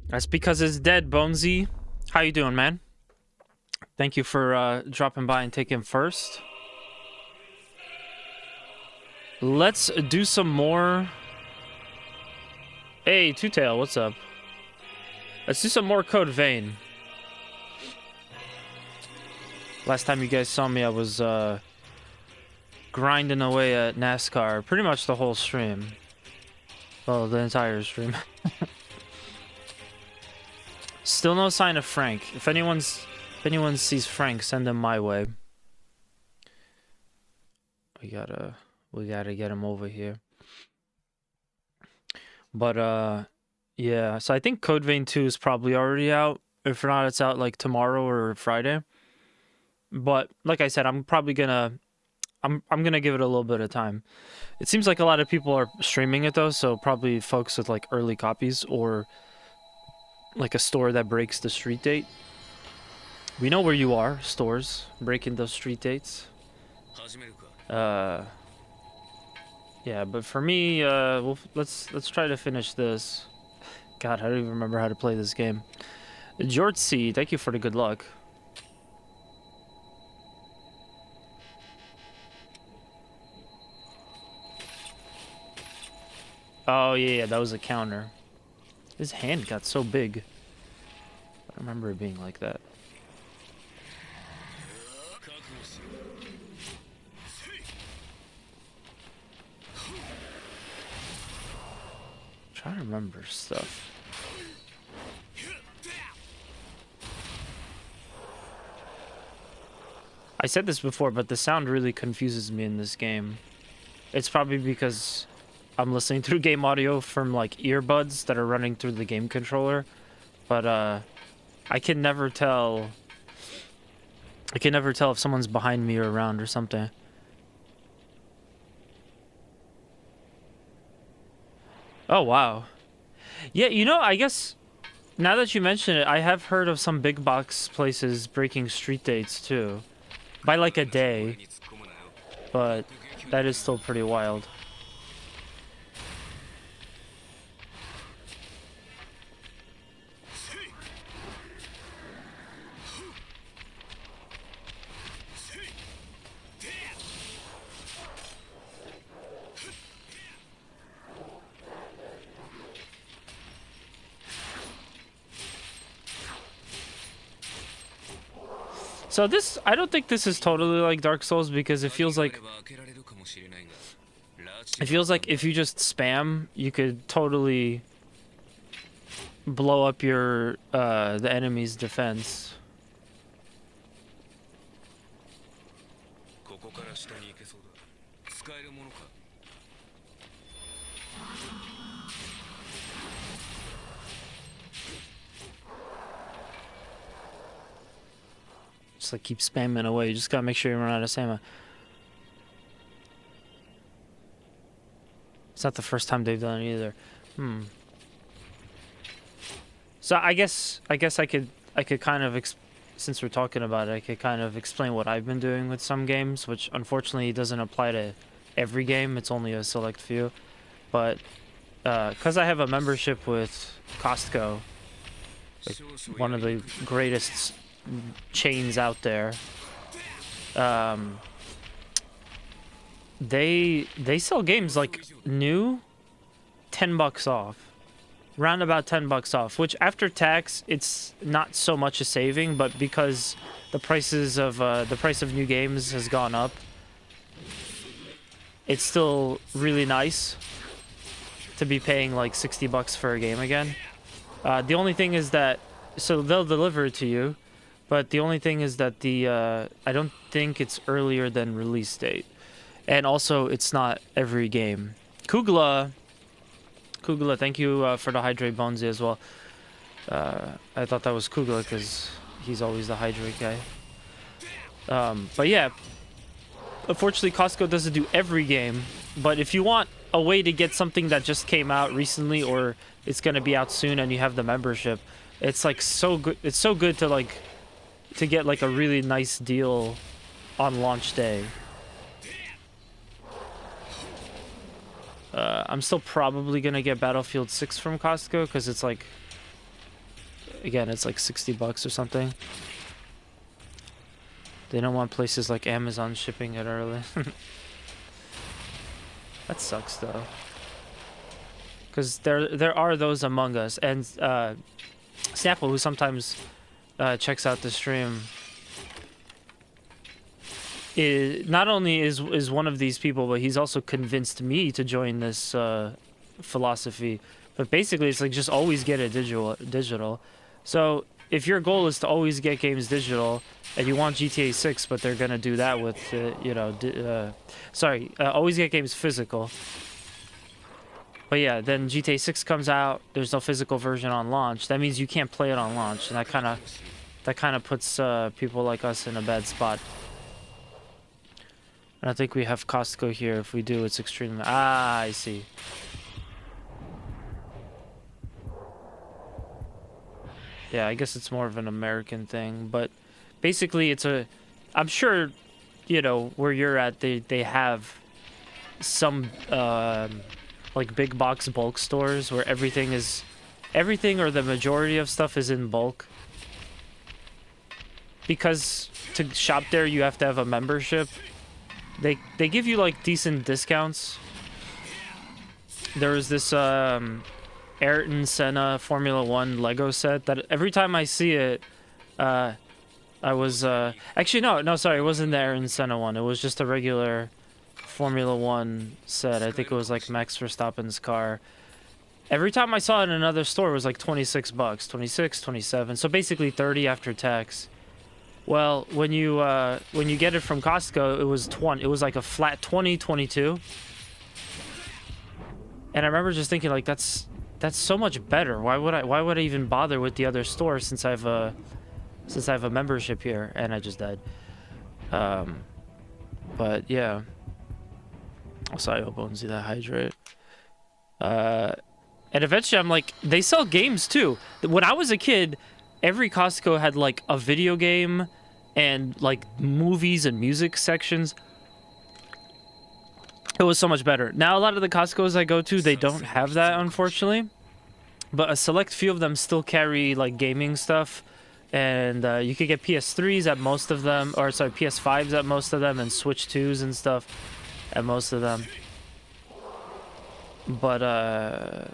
That's because it's dead, Bonesy. How you doing, man? Thank you for dropping by and taking first. Let's do some more. Hey, Two Tail, what's up? Let's do some more Code Vein. Last time you guys saw me, I was grinding away at NASCAR pretty much the whole stream. Well, the entire stream. Still no sign of Frank. If anyone sees Frank, send him my way. We gotta get him over here. But yeah, so I think Code Vein 2 is probably already out. If not, it's out like tomorrow or Friday. But like I said, I'm gonna give it a little bit of time. It seems like a lot of people are streaming it though, so probably folks with like early copies or like a store that breaks the street date. We know where you are, stores breaking those street dates. Yeah, but for me, let's try to finish this. God, I don't even remember how to play this game. George C, thank you for the good luck. Oh yeah, that was a counter. His hand got so big. I don't remember it being like that. Trying to remember stuff. I said this before, but the sound really confuses me in this game. It's probably because I'm listening through game audio from like earbuds that are running through the game controller, but I can never tell. I can never tell if someone's behind me or around or something. Oh wow. Yeah, you know, I guess now that you mention it, I have heard of some big box places breaking street dates too. By like a day, but that is still pretty wild. So this, I don't think this is totally like Dark Souls because it feels like if you just spam, you could totally blow up your the enemy's defense. Just like keep spamming away. You just gotta make sure you run out of stamina. It's not the first time they've done it either. So I guess I could kind of since we're talking about it, I could kind of explain what I've been doing with some games, which unfortunately doesn't apply to every game. It's only a select few. But because I have a membership with Costco, like one of the greatest chains out there, they sell games like new, $10 off. Round about $10 off, which after tax it's not so much a saving, but because the price of new games has gone up, it's still really nice to be paying like $60 for a game again. The only thing is that so they'll deliver it to you, but the only thing is that the I don't think it's earlier than release date, and also it's not every game. Kugla, thank you for the hydrate, Bonesy, as well. I thought that was Kugla because he's always the hydrate guy. But yeah, unfortunately, Costco doesn't do every game. But if you want a way to get something that just came out recently or it's gonna be out soon and you have the membership, it's like so good. It's so good to like to get like a really nice deal on launch day. I'm still probably gonna get Battlefield 6 from Costco because it's like again, it's like 60 bucks or something. They don't want places like Amazon shipping it early. That sucks though. Because there are those among us, and Snapple, who sometimes checks out the stream, not only is one of these people, but he's also convinced me to join this philosophy. But basically, it's like just always get it digital. So if your goal is to always get games digital, and you want GTA 6, but they're gonna do that with always get games physical. But yeah, then GTA 6 comes out. There's no physical version on launch. That means you can't play it on launch, and that kind of puts people like us in a bad spot. And I think we have Costco here. If we do, it's extremely... Ah, I see. Yeah, I guess it's more of an American thing, but basically it's a... I'm sure, you know, where you're at, they have some, like, big box bulk stores where everything or the majority of stuff is in bulk. Because to shop there, you have to have a membership. They give you, like, decent discounts. There was this, Ayrton Senna Formula 1 Lego set that every time I see it, I was, actually, no, sorry, it wasn't the Ayrton Senna one. It was just a regular Formula 1 set. I think it was, like, Max Verstappen's car. Every time I saw it in another store, it was, like, 26 bucks, 26, 27. So basically 30 after tax. Well, when you get it from Costco, it was 20. It was like a flat 20, 22. And I remember just thinking, like, that's so much better. Why would I even bother with the other store since I have a membership here? And I just died. But yeah. Also, I hope Bonesy that hydrate. And eventually I'm like, they sell games too. When I was a kid, every Costco had like a video game and like movies and music sections. It was so much better. Now a lot of the Costco's I go to, they don't have that, unfortunately. But a select few of them still carry like gaming stuff. And you could get PS3s at most of them, or sorry, PS5s at most of them, and Switch 2s and stuff at most of them. But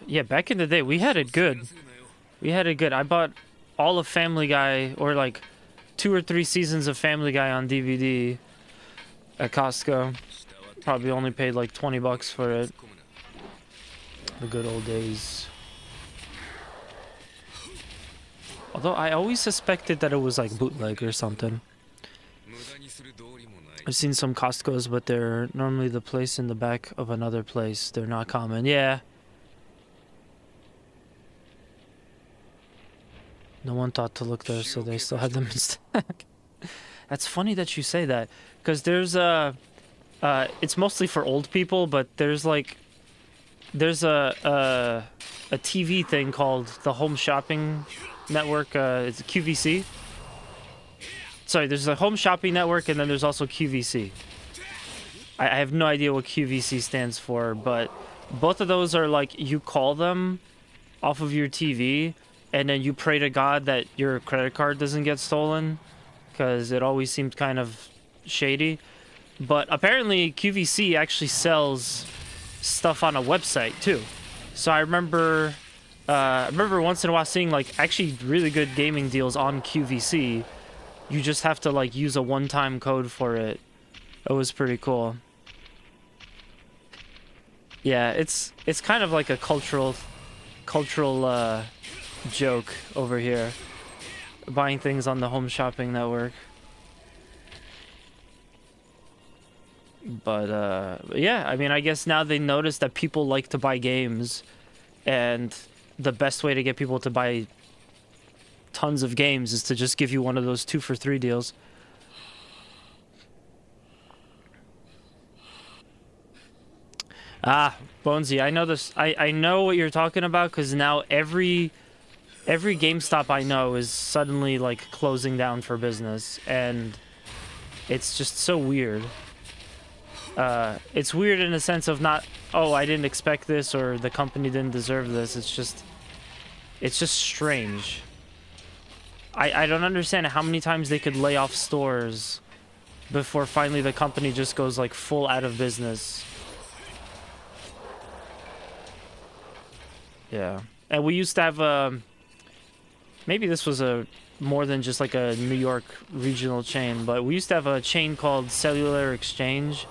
yeah, back in the day, we had it good. I bought all of Family Guy, or like 2 or 3 seasons of Family Guy on DVD at Costco. Probably only paid like 20 bucks for it. The good old days. Although I always suspected that it was like bootleg or something. I've seen some Costco's, but they're normally the place in the back of another place. They're not common. Yeah. No one thought to look there, so they still had them in stock. That's funny that you say that, because there's a... it's mostly for old people, but there's a TV thing called the Home Shopping Network. It's QVC. Sorry, there's a Home Shopping Network, and then there's also QVC. I have no idea what QVC stands for, but both of those are like, you call them off of your TV, and then you pray to God that your credit card doesn't get stolen, because it always seemed kind of shady. But apparently QVC actually sells stuff on a website too. So I remember once in a while seeing like actually really good gaming deals on QVC. You just have to like use a one-time code for it. It was pretty cool. Yeah, it's kind of like a cultural joke over here. Buying things on the Home Shopping Network. But yeah, I mean, I guess now they notice that people like to buy games, and the best way to get people to buy tons of games is to just give you one of those 2 for 3 deals. Ah, Bonesy, I know this. I know what you're talking about, because now every GameStop I know is suddenly like closing down for business, and it's just so weird. It's weird in a sense of not, oh, I didn't expect this, or the company didn't deserve this. It's just strange. I don't understand how many times they could lay off stores before finally the company just goes like full out of business. Yeah. And we used to have maybe this was a more than just like a New York regional chain, but we used to have a chain called Cellular Exchange.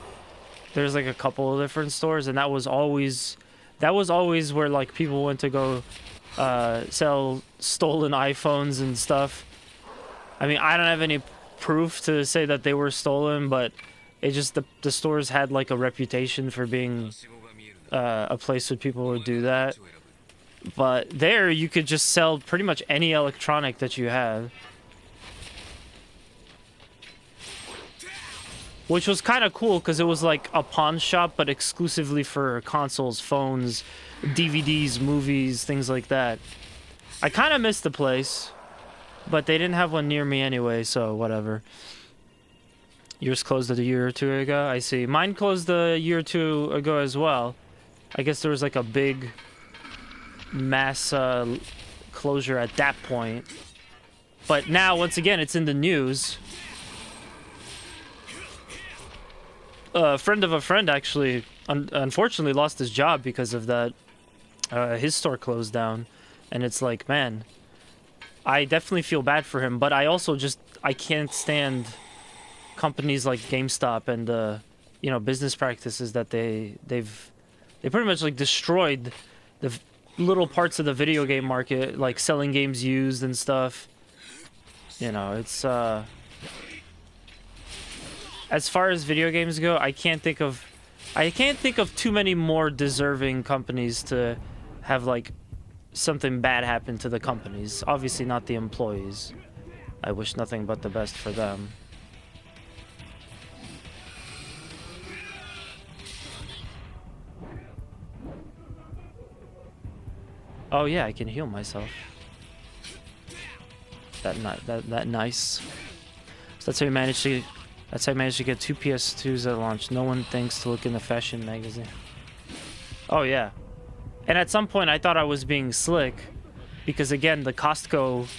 There's like a couple of different stores, and that was always where like people went to go sell stolen iPhones and stuff. I mean, I don't have any proof to say that they were stolen, but it just the stores had like a reputation for being a place where people would do that. But there you could just sell pretty much any electronic that you have, which was kind of cool because it was like a pawn shop but exclusively for consoles, phones, DVDs, movies, things like that. I kind of missed the place, but they didn't have one near me anyway, so whatever. Yours closed a year or two ago? I see. Mine closed a year or two ago as well. I guess there was like a big mass closure at that point. But now, once again, it's in the news. A friend of a friend actually, unfortunately, lost his job because of that. His store closed down. And it's like, man, I definitely feel bad for him, but I also I can't stand companies like GameStop and you know, business practices that they pretty much like destroyed the little parts of the video game market, like selling games used and stuff. You know, it's as far as video games go, I can't think of too many more deserving companies to have like something bad happen to the companies. Obviously not the employees. I wish nothing but the best for them. Oh yeah, I can heal myself. That nice. So that's how you managed to get 2 PS2s at launch. No one thinks to look in the fashion magazine. Oh yeah. And at some point I thought I was being slick because again, the Costco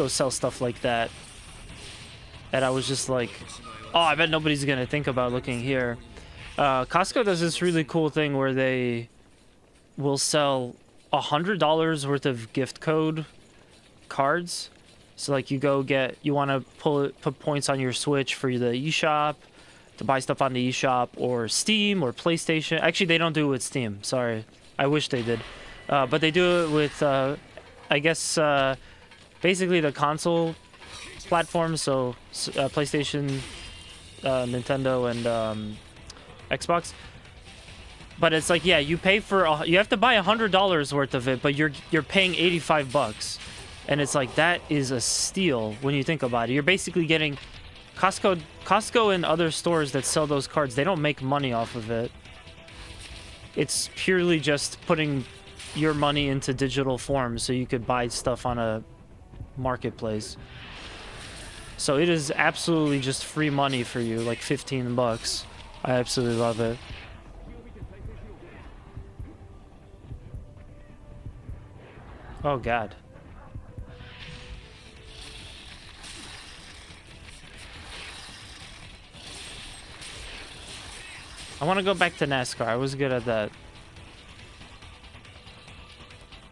sells stuff like that. And I was just like, oh, I bet nobody's going to think about looking here. Costco does this really cool thing where they will sell $100 worth of gift code cards. So like you want to put points on your Switch for the eShop, to buy stuff on the eShop, or Steam or PlayStation. Actually, they don't do it with Steam. Sorry, I wish they did, but they do it with I guess basically the console platforms. So PlayStation, Nintendo, and Xbox. But it's like, yeah, you have to buy $100 worth of it, but you're paying $85, and it's like that is a steal when you think about it. You're basically getting Costco and other stores that sell those cards. They don't make money off of it. It's purely just putting your money into digital form so you could buy stuff on a marketplace. So it is absolutely just free money for you, like $15. I absolutely love it. Oh god. I want to go back to NASCAR. I was good at that.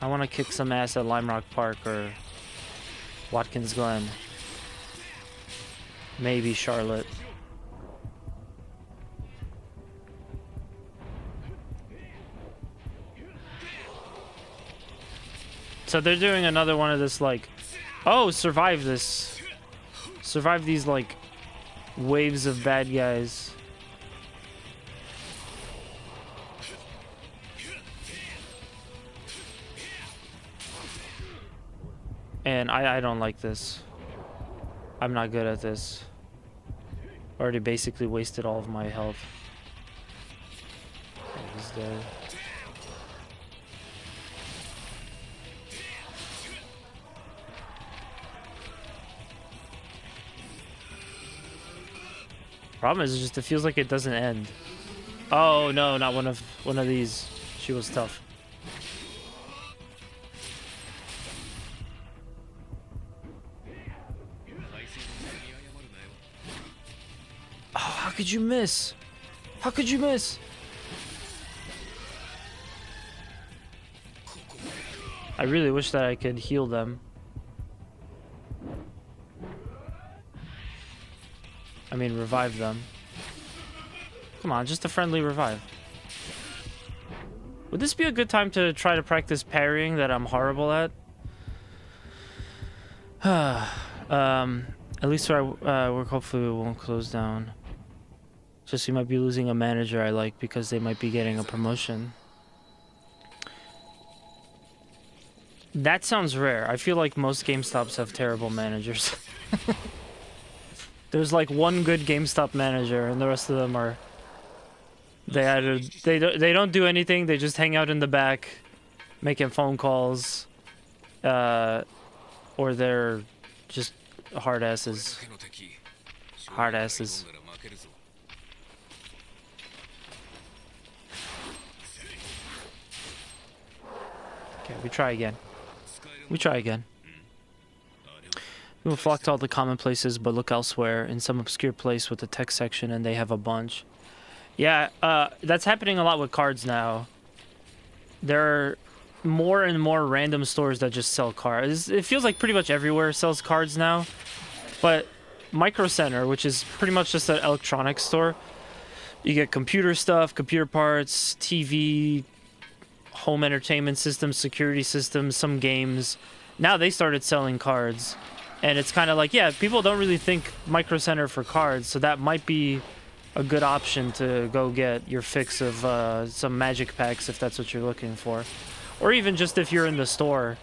I want to kick some ass at Lime Rock Park or Watkins Glen. Maybe Charlotte. So they're doing another one of this, like, oh, survive this. Survive these, like, waves of bad guys. And I don't like this. I'm not good at this. Already basically wasted all of my health. He's dead. Problem is, it feels like it doesn't end. Oh no, not one of these. She was tough. could you miss? How could you miss? I really wish that I could heal them. I mean, revive them. Come on, just a friendly revive. Would this be a good time to try to practice parrying that I'm horrible at? At least where I work, hopefully it won't close down. Just we might be losing a manager I like because they might be getting a promotion. That sounds rare. I feel like most GameStops have terrible managers. There's like one good GameStop manager, and the rest of them are. They don't do anything. They just hang out in the back, making phone calls, or they're just hard asses. Hard asses. Okay, we try again. We try again. We will flock to all the common places, but look elsewhere, in some obscure place with a tech section, and they have a bunch. Yeah, that's happening a lot with cards now. There are more and more random stores that just sell cards. It feels like pretty much everywhere sells cards now. But Micro Center, which is pretty much just an electronics store, you get computer stuff, computer parts, TV, home entertainment systems, security systems, some games. Now they started selling cards. And it's kind of like, yeah, people don't really think Micro Center for cards, so that might be a good option to go get your fix of some magic packs if that's what you're looking for. Or even just if you're in the store,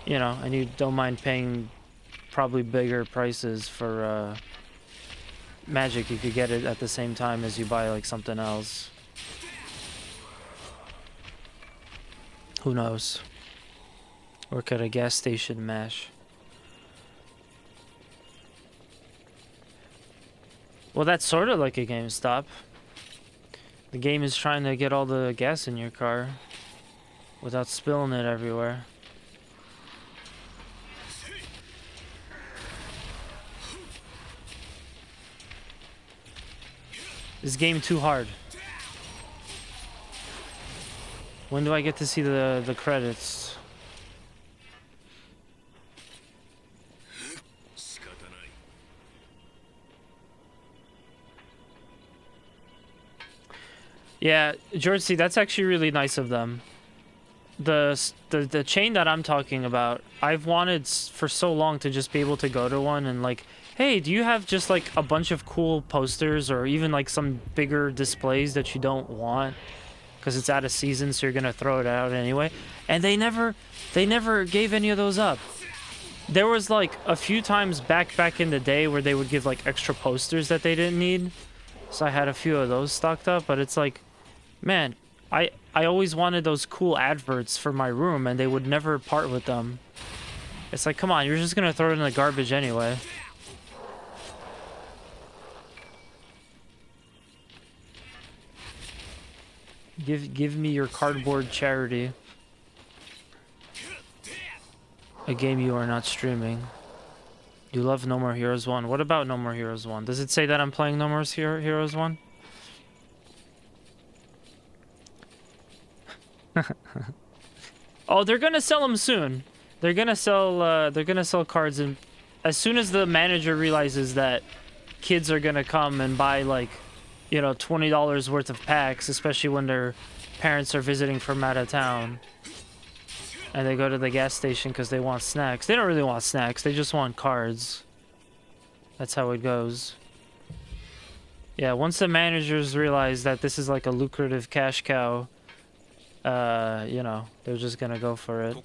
you know, and you don't mind paying probably bigger prices for magic, you could get it at the same time as you buy like something else. Who knows? Work at a gas station mash. Well, that's sort of like a GameStop. The game is trying to get all the gas in your car without spilling it everywhere. This game too hard. When do I get to see the credits? Yeah, George, see, that's actually really nice of them. The chain that I'm talking about, I've wanted for so long to just be able to go to one and like, hey, do you have just like a bunch of cool posters or even like some bigger displays that you don't want because it's out of season, so you're gonna throw it out anyway? And they never gave any of those up. There was like a few times back in the day where they would give like extra posters that they didn't need, so I had a few of those stocked up. But it's like, man, I always wanted those cool adverts for my room, and they would never part with them. It's like, come on, you're just gonna throw it in the garbage anyway. Give me your cardboard charity. A game you are not streaming. You love No More Heroes 1. What about No More Heroes 1? Does it say that I'm playing No More Heroes 1? Oh, they're gonna sell them soon. They're gonna sell cards, and as soon as the manager realizes that kids are gonna come and buy like, you know, $20 worth of packs, especially when their parents are visiting from out of town, and they go to the gas station because they want snacks. They don't really want snacks. They just want cards. That's how it goes. Yeah, once the managers realize that this is like a lucrative cash cow, you know, they're just gonna go for it.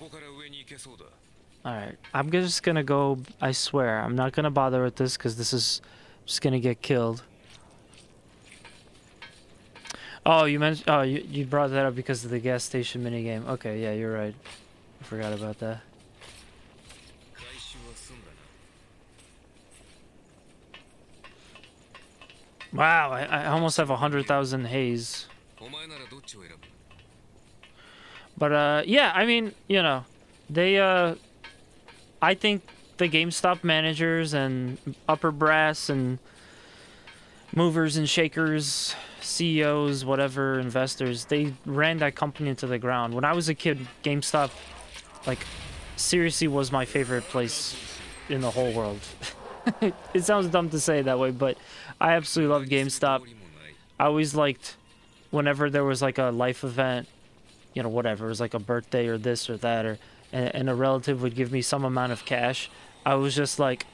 Alright, I'm just gonna go, I swear, I'm not gonna bother with this because this is just gonna get killed. Oh, you mentioned, oh, you brought that up because of the gas station minigame. Okay, yeah, you're right. I forgot about that. Wow, I almost have 100,000 haze. But, yeah, I mean, you know, they, I think the GameStop managers and upper brass and movers and shakers, CEOs, whatever, investors, they ran that company into the ground. When I was a kid, GameStop, like, seriously was my favorite place in the whole world. It sounds dumb to say it that way, but I absolutely loved GameStop. I always liked whenever there was like a life event, you know, whatever, it was like a birthday or this or that, or and a relative would give me some amount of cash. I was just like,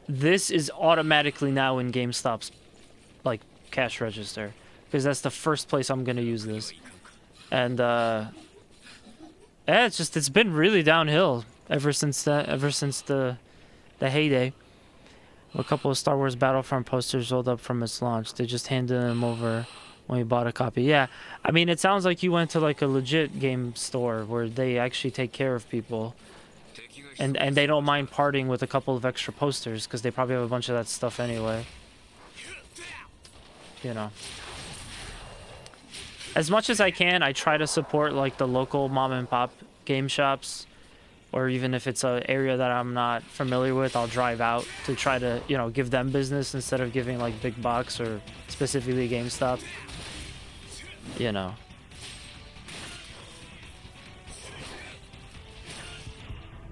this is automatically now in GameStop's like cash register, because that's the first place I'm gonna use this. And yeah, it's been really downhill ever since the heyday. A couple of Star Wars Battlefront posters rolled up from its launch. They just handed them over when we bought a copy. Yeah, I mean, it sounds like you went to like a legit game store where they actually take care of people, and they don't mind parting with a couple of extra posters because they probably have a bunch of that stuff anyway. You know, as much as I can, I try to support like the local mom and pop game shops, or even if it's an area that I'm not familiar with, I'll drive out to try to, you know, give them business instead of giving like big box or specifically GameStop. You know.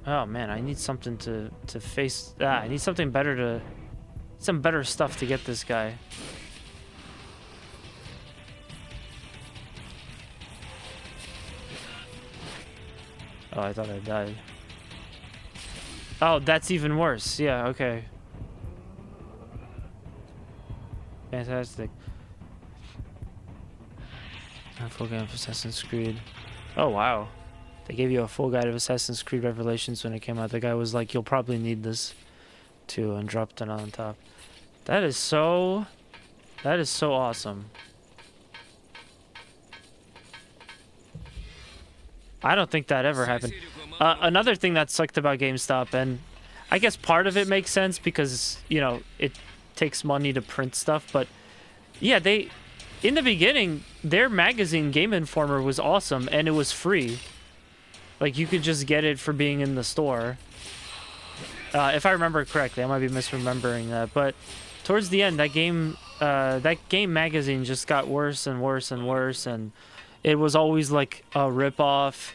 Oh man, I need something to face. I need something better to, some better stuff to get this guy. Oh, I thought I died. Oh, that's even worse. Yeah, okay. Fantastic. A full guide of Assassin's Creed. Oh, wow. They gave you a full guide of Assassin's Creed Revelations when it came out. The guy was like, you'll probably need this too, and dropped it on top. That is so awesome. I don't think that ever happened. Another thing that sucked about GameStop, and I guess part of it makes sense because, you know, it takes money to print stuff, but yeah, in the beginning, their magazine Game Informer was awesome, and it was free. Like, you could just get it for being in the store. If I remember correctly, I might be misremembering that, but towards the end, that game magazine just got worse and worse and worse, and it was always like a ripoff.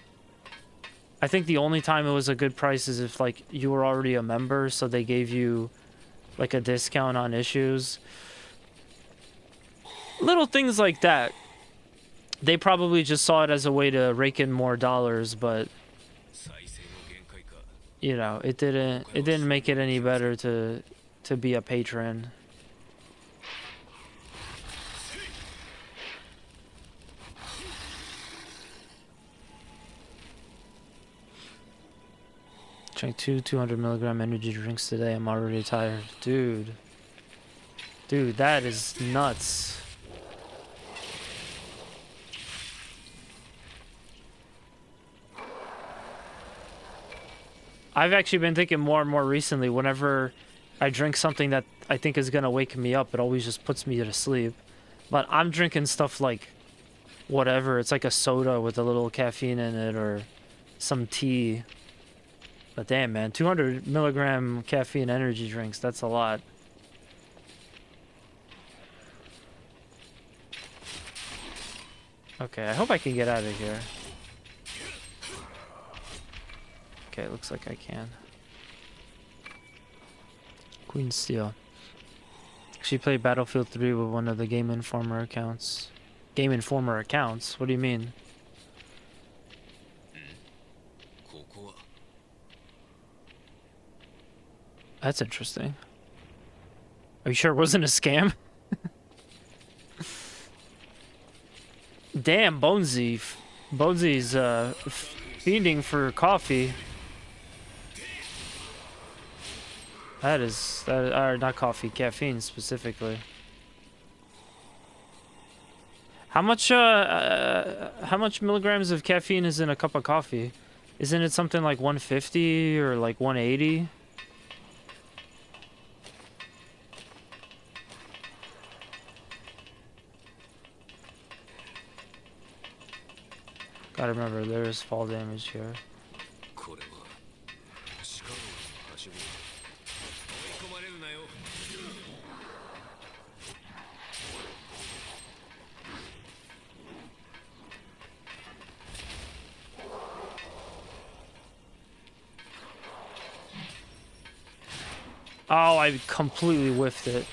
I think the only time it was a good price is if like you were already a member, so they gave you like a discount on issues. Little things like that. They probably just saw it as a way to rake in more dollars, but you know, it didn't make it any better to be a patron. Drank 200 milligram energy drinks today. I'm already tired. Dude, that is nuts. I've actually been thinking more and more recently, whenever I drink something that I think is gonna wake me up, it always just puts me to sleep. But I'm drinking stuff like whatever. It's like a soda with a little caffeine in it, or some tea. But damn, man, 200 milligram caffeine energy drinks, that's a lot. Okay, I hope I can get out of here. Okay, looks like I can. Queen Steel. She played Battlefield 3 with one of the Game Informer accounts. Game Informer accounts? What do you mean? That's interesting. Are you sure it wasn't a scam? Damn, Bonesy. Bonesy's fiending for coffee. Or not coffee, caffeine specifically. How much milligrams of caffeine is in a cup of coffee? Isn't it something like 150 or like 180? Gotta remember, there is fall damage here. Oh, I completely whiffed it.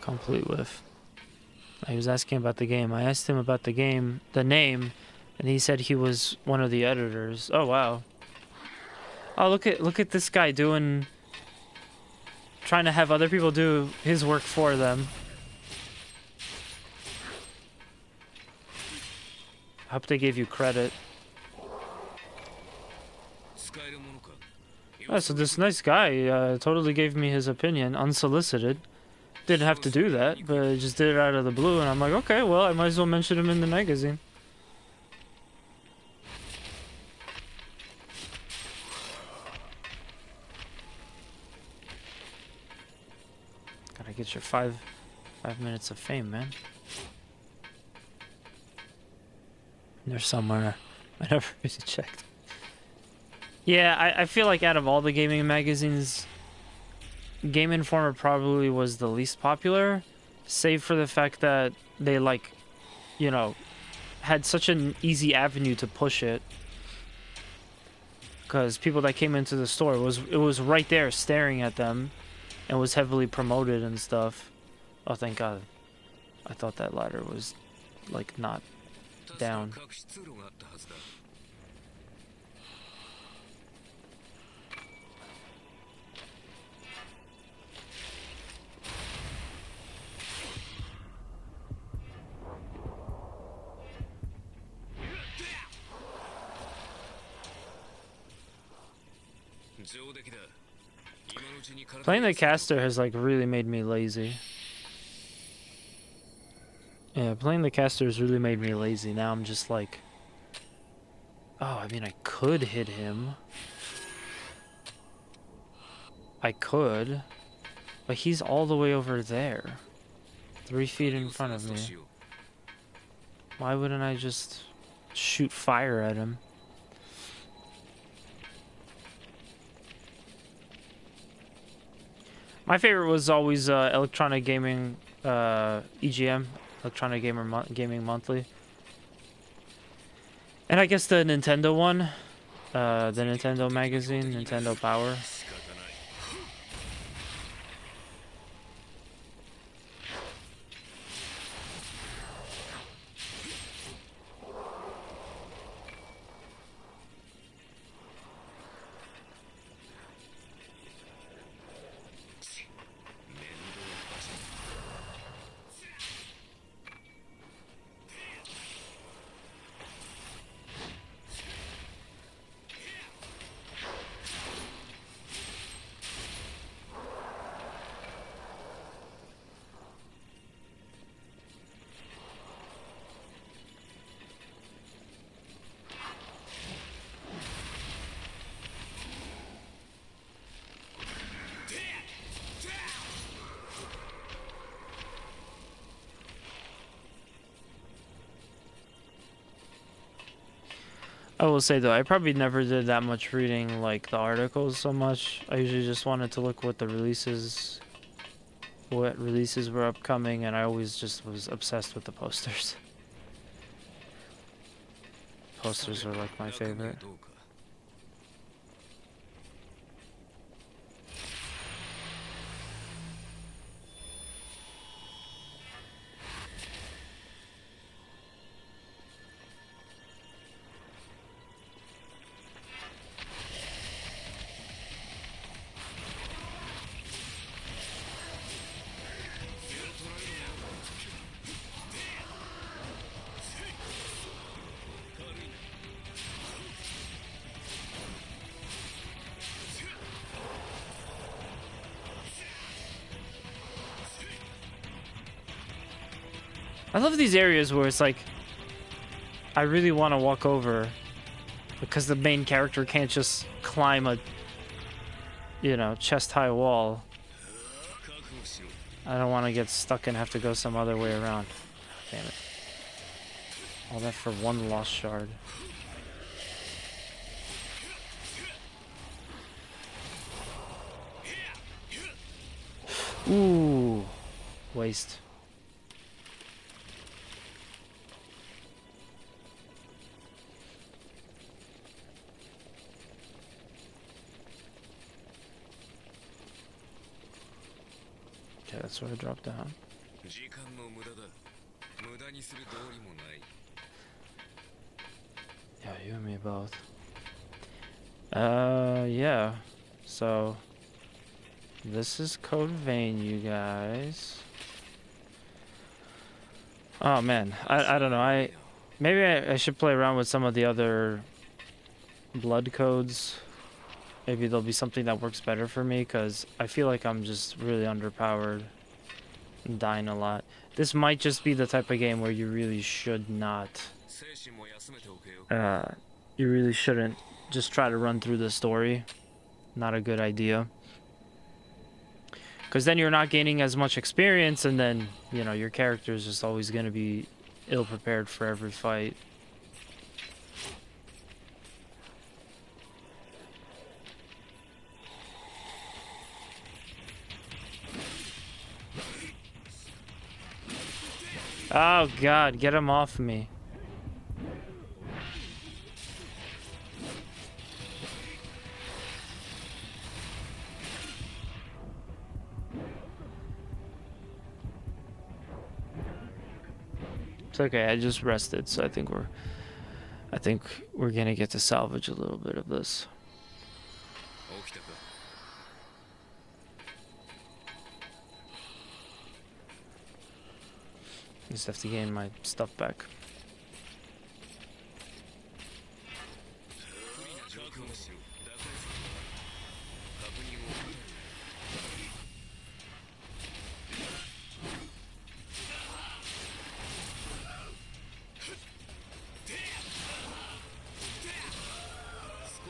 Complete whiff. He was asking about the game. I asked him about the game, the name, and he said he was one of the editors. Oh wow. Oh, look at this guy trying to have other people do his work for them. I hope they gave you credit. Oh, so this nice guy totally gave me his opinion, unsolicited. Didn't have to do that, but just did it out of the blue, and I'm like, okay, well, I might as well mention him in the magazine. Gotta get your five minutes of fame, man. They're somewhere. I never really checked. Yeah, I feel like out of all the gaming magazines, Game Informer probably was the least popular, save for the fact that they, like, you know, had such an easy avenue to push it. Because people that came into the store, it was right there staring at them, and was heavily promoted and stuff. Oh, thank God. I thought that ladder was, like, not down. Playing the caster has, like, really made me lazy. Yeah, playing the caster has really made me lazy. Now I'm just like, oh, I mean, I could hit him. I could. But he's all the way over there. 3 feet in front of me. Why wouldn't I just shoot fire at him? My favorite was always Electronic Gaming, EGM, Electronic Gaming Monthly. And I guess the Nintendo one, the Nintendo magazine, Nintendo Power. I will say though, I probably never did that much reading like the articles so much. I usually just wanted to look what releases were upcoming, and I always just was obsessed with the posters. Posters are like my favorite. I love these areas where it's like, I really want to walk over because the main character can't just climb a, you know, chest-high wall. I don't want to get stuck and have to go some other way around. Damn it. All that for one lost shard. Ooh. Waste. that's where I dropped down. Yeah, you and me both. Yeah. So, this is Code Vein, you guys. Oh man, I don't know. Maybe I should play around with some of the other blood codes. Maybe there'll be something that works better for me, because I feel like I'm just really underpowered and dying a lot. This might just be the type of game where you really should not. You really shouldn't just try to run through the story. Not a good idea. Because then you're not gaining as much experience, and then, you know, your character is just always going to be ill-prepared for every fight. Oh god, get him off me. It's okay, I just rested, so I think we're gonna get to salvage a little bit of this. Just have to gain my stuff back.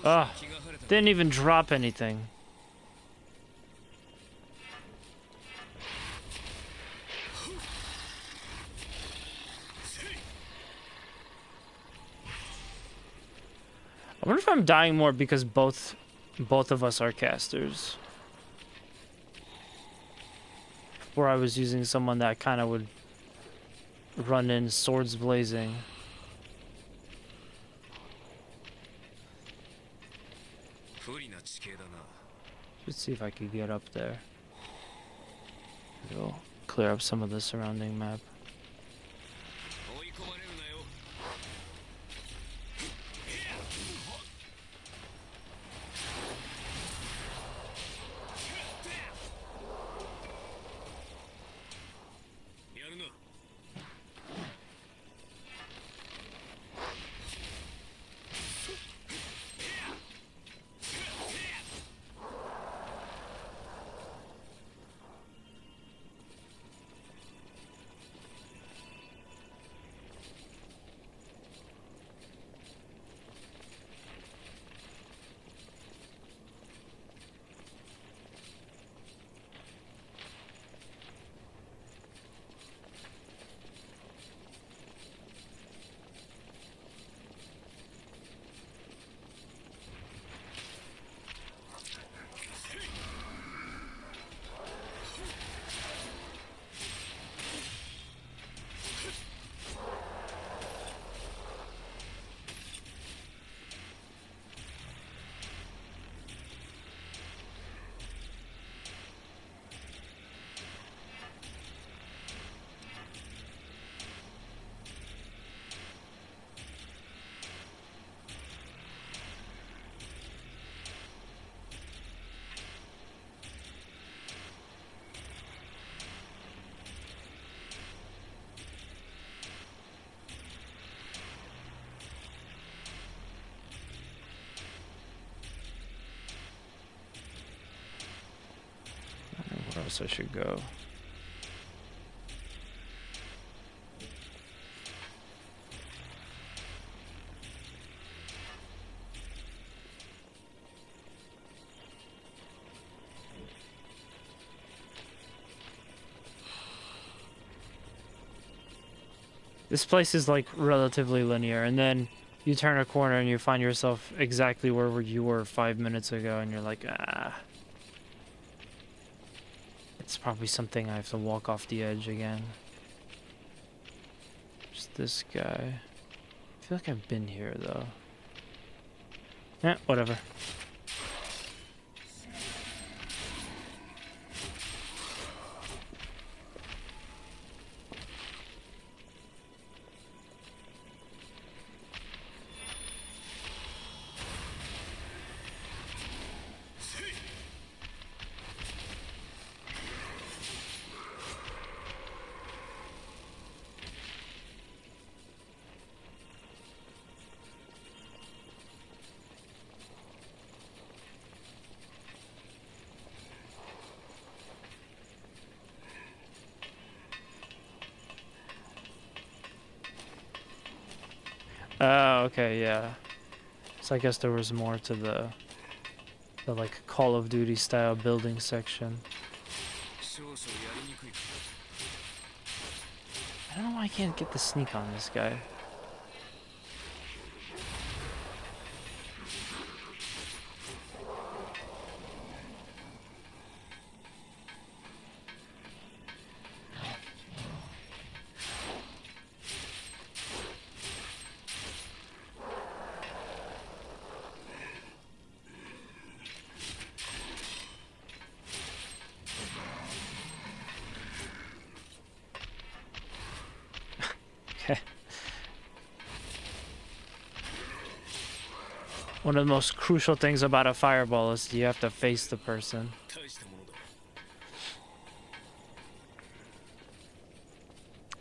Ah, didn't even drop anything. I wonder if I'm dying more because both of us are casters. Or I was using someone that kind of would run in swords blazing. Let's see if I could get up there. It'll clear up some of the surrounding map. Where else I should go? This place is like relatively linear, and then you turn a corner and you find yourself exactly where you were 5 minutes ago, and you're like, ah. It's probably something I have to walk off the edge again. Just this guy. I feel like I've been here though. Eh, whatever. Oh, okay, yeah. So I guess there was more to the like Call of Duty style building section. I don't know why I can't get the sneak on this guy. One of the most crucial things about a fireball is you have to face the person.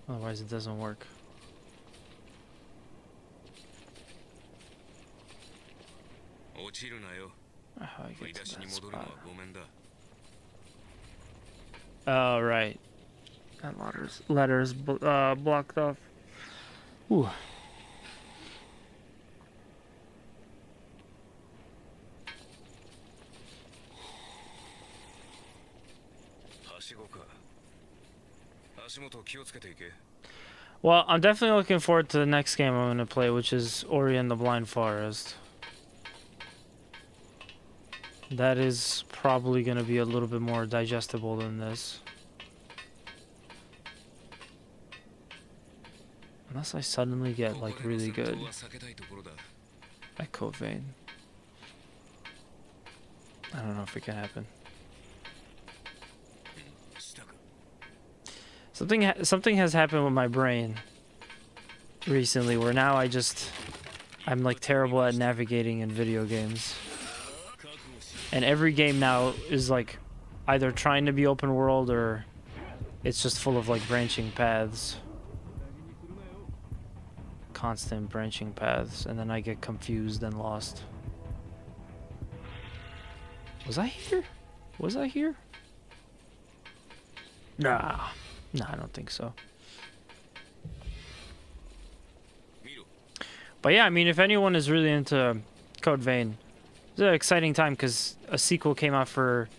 Otherwise it doesn't work. Oh, I get to that spot. Oh, right. That ladder's blocked off. Ooh. Well, I'm definitely looking forward to the next game I'm going to play, which is Ori and the Blind Forest. That is probably going to be a little bit more digestible than this. Unless I suddenly get, like, really good at Code Vein. I don't know if it can happen. Something has happened with my brain recently where now I'm like terrible at navigating in video games. And every game now is like either trying to be open world or it's just full of like branching paths. Constant branching paths, and then I get confused and lost. Was I here? Was I here? Nah, I don't think so. But yeah, I mean, if anyone is really into Code Vein, it's an exciting time because a sequel came out for,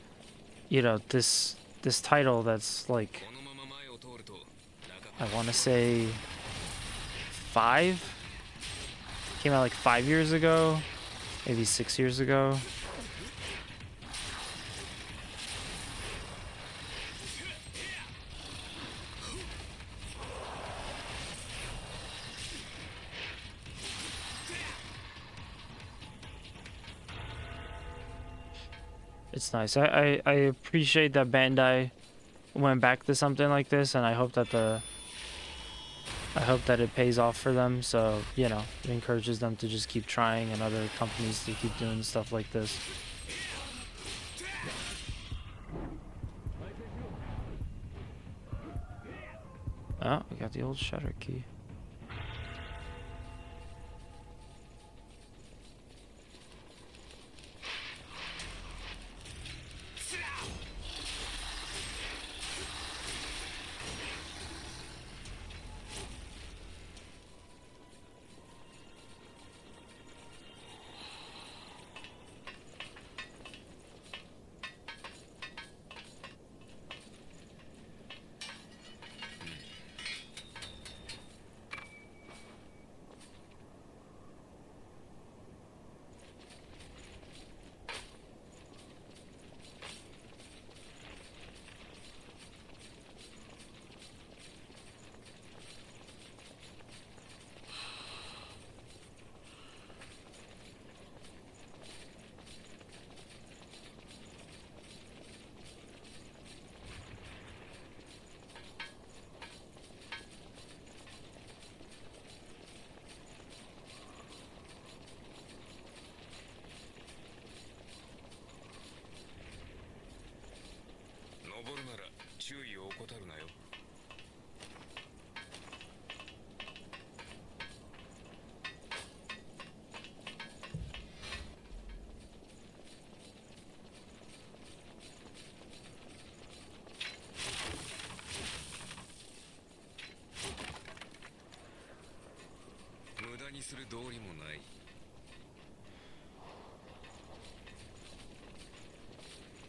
you know, this title that's like, I want to say 5? Came out like 5 years ago, maybe 6 years ago. It's nice. I appreciate that Bandai went back to something like this, and I hope that it pays off for them. So, you know, it encourages them to just keep trying and other companies to keep doing stuff like this. Oh, we got the old shutter key.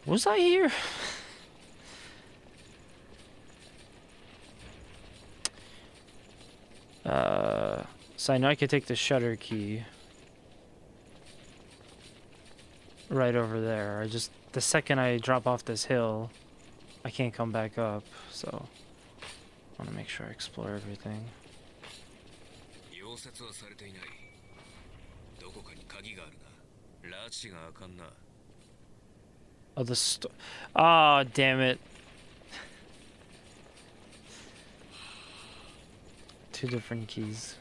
Was I here? So I know I could take the shutter key right over there. The second I drop off this hill, I can't come back up, so I want to make sure I explore everything. Oh, oh, damn it. Two different keys.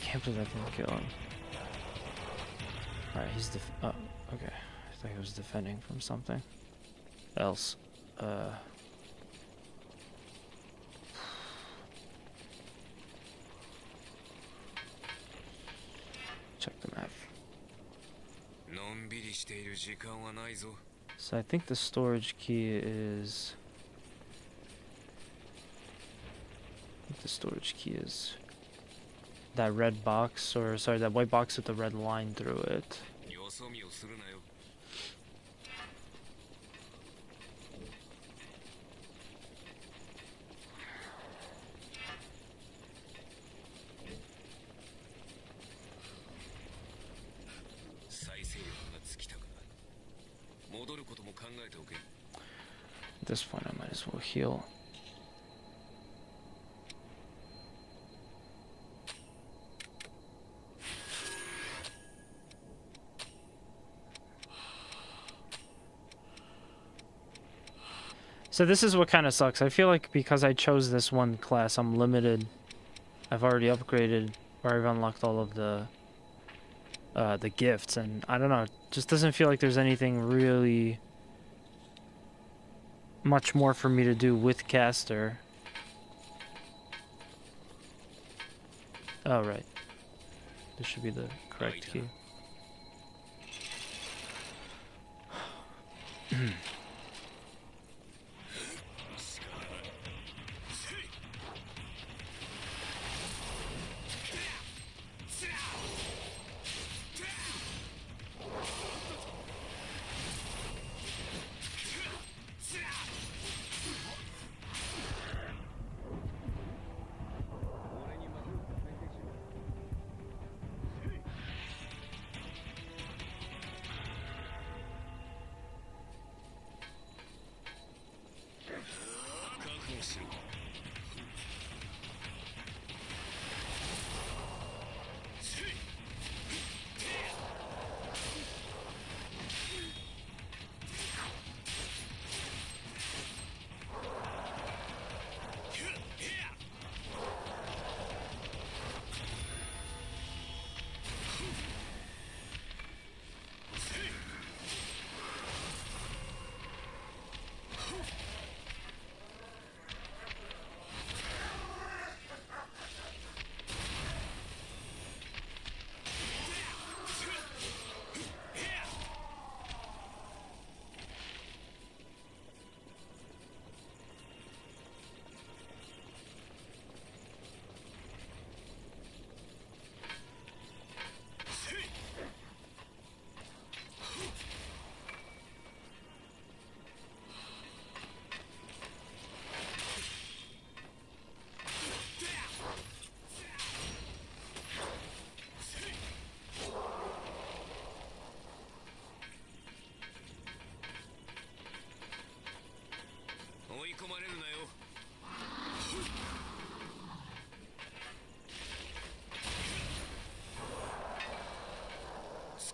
Can't believe I didn't kill him. Alright, he's oh, okay. I thought he was defending from something else. Check the map. So I think the storage key is... that red box, or sorry, that white box with the red line through it. At this point, I might as well heal. So this is what kind of sucks. I feel like because I chose this one class, I'm limited. I've already upgraded, or I've unlocked all of the gifts, and I don't know, it just doesn't feel like there's anything really much more for me to do with Caster. Oh, right. This should be the correct key.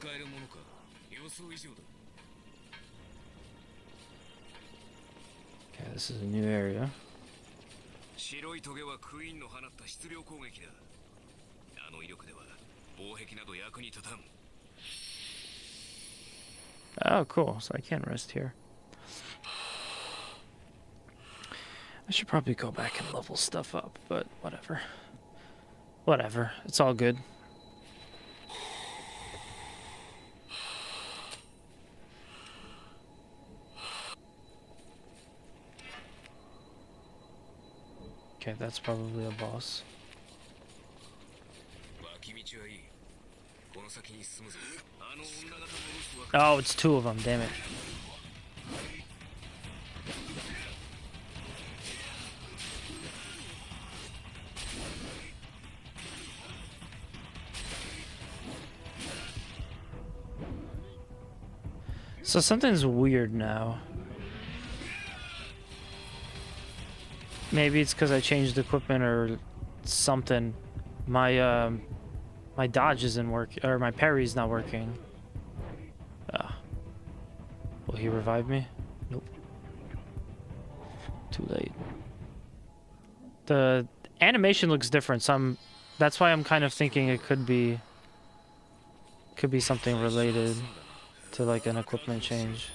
Okay, this is a new area. Oh, cool. So I can't rest here. I should probably go back and level stuff up, but whatever. Whatever. It's all good. Okay, that's probably a boss. Oh, it's two of them, damn it. So something's weird now. Maybe it's because I changed equipment or something. My my dodge isn't working, or my parry's not working. Will he revive me? Nope. Too late. The animation looks different, so that's why I'm kind of thinking it could be something related to like an equipment change.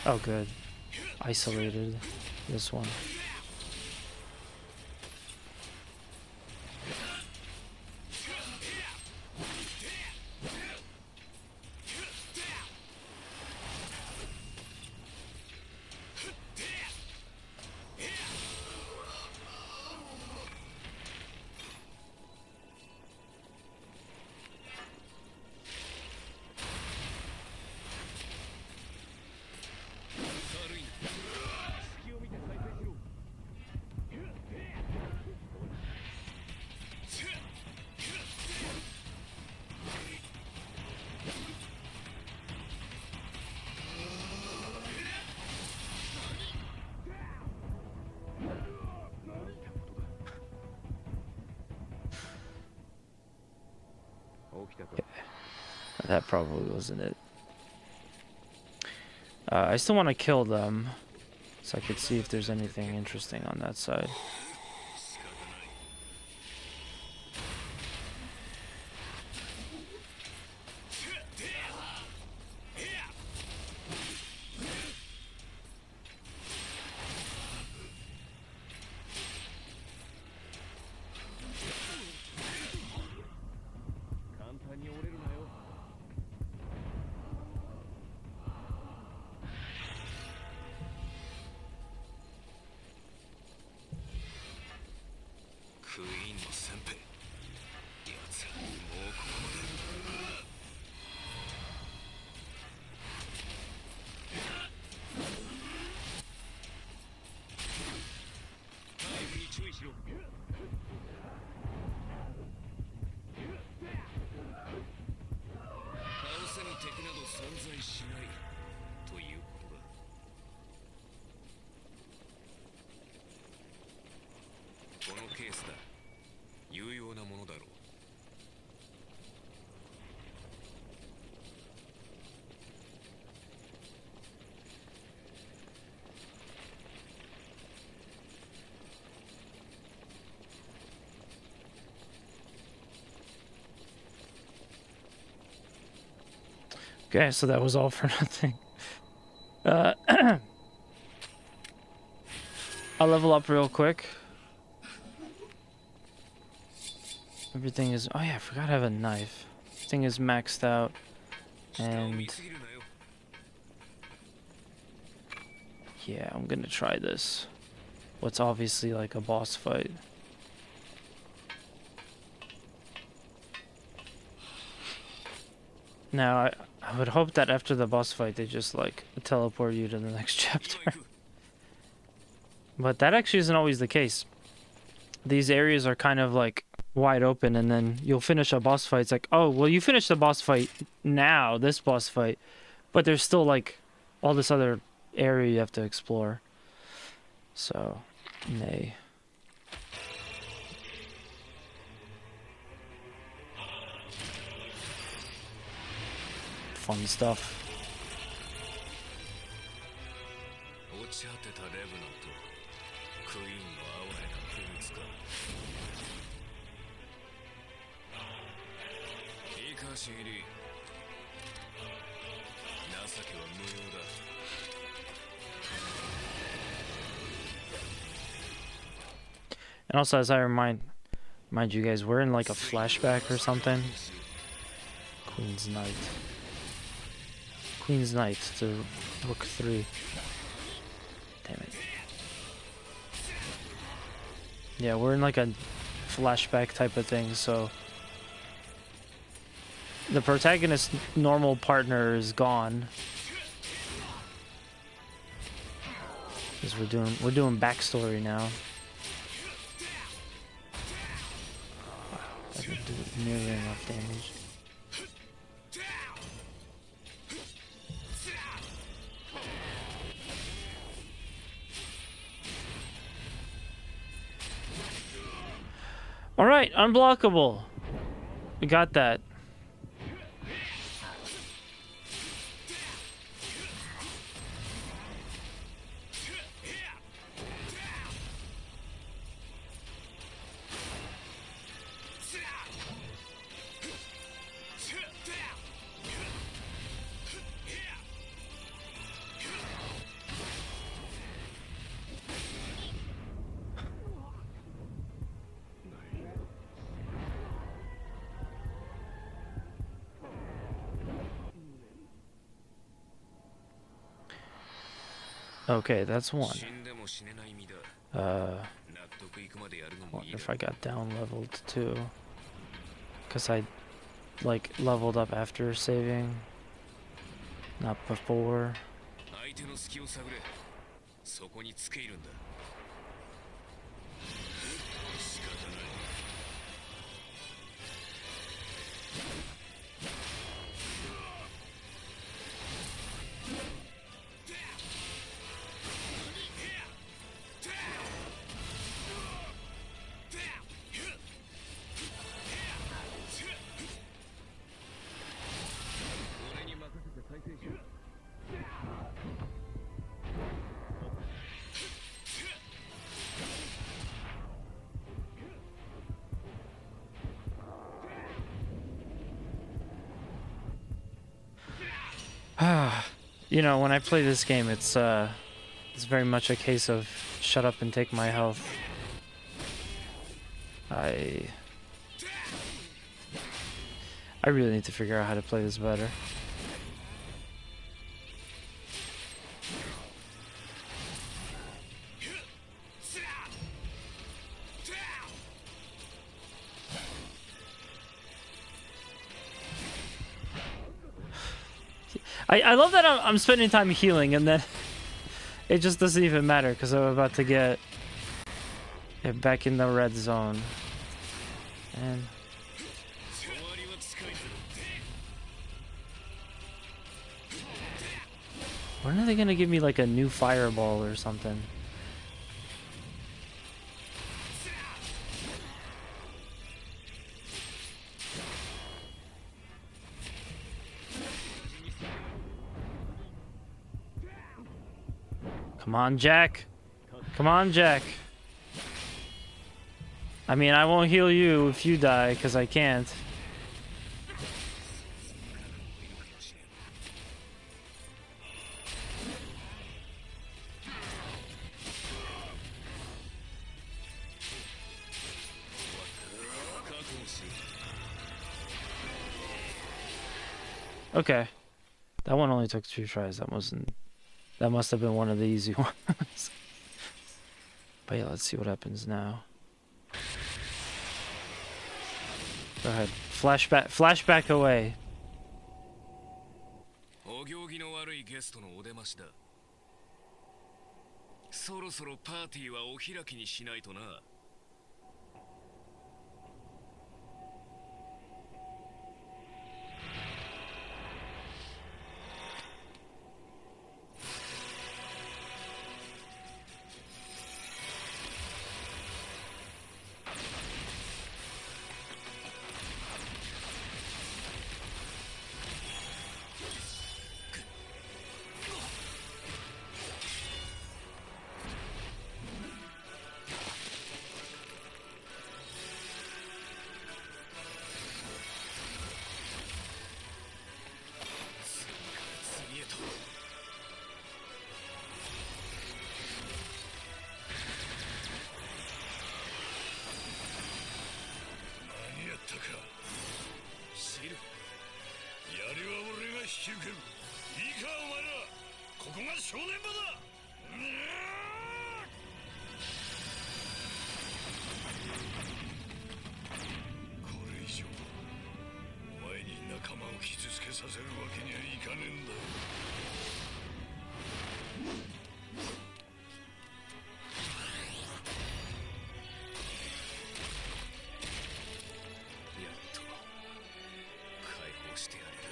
Oh good. Isolated this one. That probably wasn't it. I still want to kill them, so I could see if there's anything interesting on that side. Okay, so that was all for nothing. I'll level up real quick. Everything is... Oh yeah, I forgot I have a knife. Thing is maxed out. And... yeah, I'm gonna try this. What's obviously like a boss fight. Now, I would hope that after the boss fight, they just, like, teleport you to the next chapter. But that actually isn't always the case. These areas are kind of, like, wide open, and then you'll finish a boss fight. It's like, oh, well, you finished the boss fight now, this boss fight. But there's still, like, all this other area you have to explore. So, nay. fun stuff. And also, as I remind you guys, we're in like a flashback or something. Queen's Knight. Queen's Knight to Rook 3. Damn it. Yeah, we're in like a flashback type of thing, so the protagonist's normal partner is gone. Because we're doing backstory now. Wow, I didn't do nearly enough damage. Alright, unblockable. We got that. Okay, that's one. Wonder if I got down leveled too. Because I, like, leveled up after saving. Not before. You know, when I play this game, it's very much a case of shut up and take my health. I really need to figure out how to play this better. I love that I'm spending time healing and then it just doesn't even matter because I'm about to get it back in the red zone. And when are they gonna give me like a new fireball or something? Come on, Jack. Come on, Jack. I mean, I won't heal you if you die, because I can't. Okay. That one only took 2 tries. That must have been one of the easy ones. But yeah, let's see what happens now. Go ahead. Flashback away.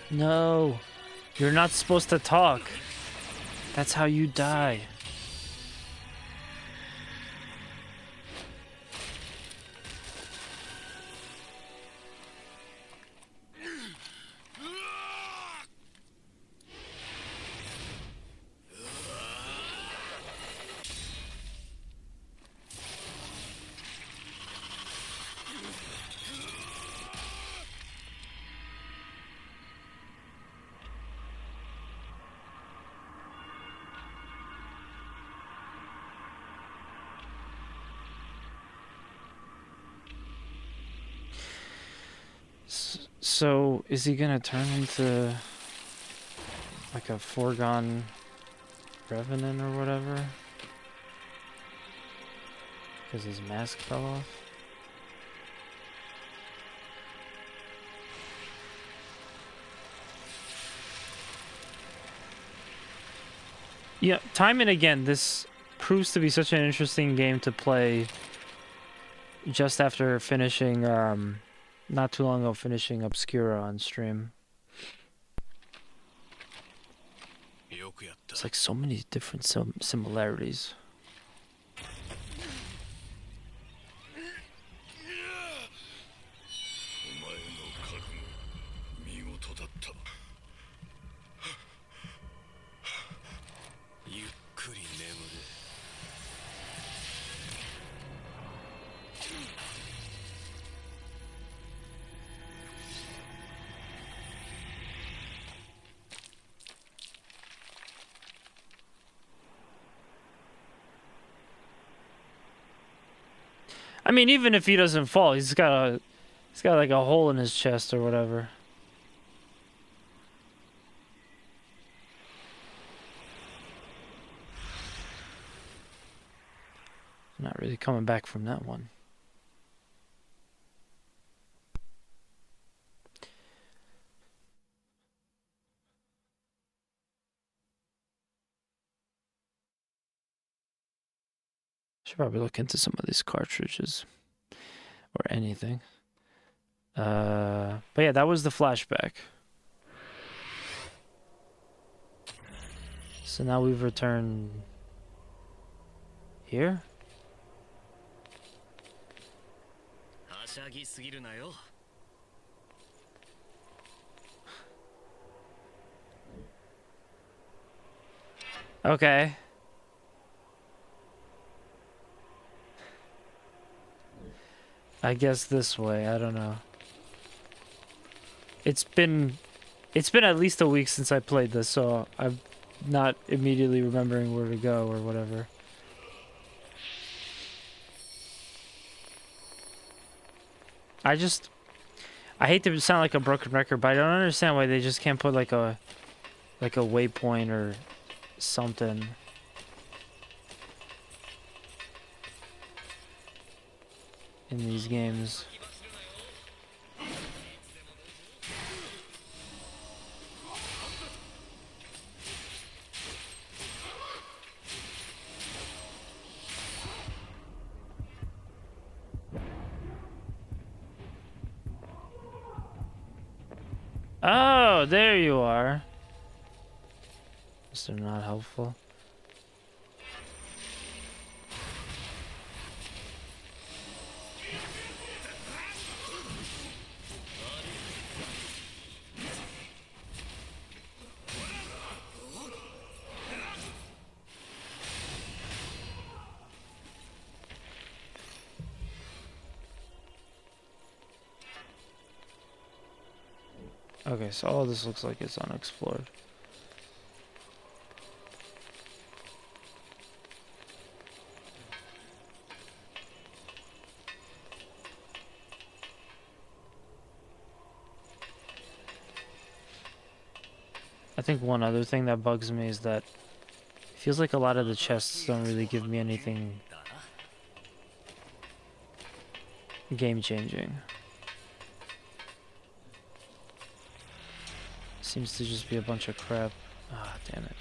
No, you're not supposed to talk. That's how you die. So, is he gonna turn into like a foregone revenant or whatever? Because his mask fell off? Yeah, time and again, this proves to be such an interesting game to play just after finishing, not too long ago, finishing Obscura on stream. It's like so many different similarities. I mean, even if he doesn't fall, he's got like a hole in his chest or whatever. Not really coming back from that one. Should probably look into some of these cartridges or anything. But yeah, that was the flashback. So now we've returned here. Okay. I guess this way, I don't know. It's been at least a week since I played this, so I'm not immediately remembering where to go or whatever. I hate to sound like a broken record, but I don't understand why they just can't put like a waypoint or something. In these games. Oh, there you are. Is that not helpful? Okay, so all this looks like it's unexplored. I think one other thing that bugs me is that Feels like a lot of the chests don't really give me anything game-changing. Seems to just be a bunch of crap. Ah, damn it.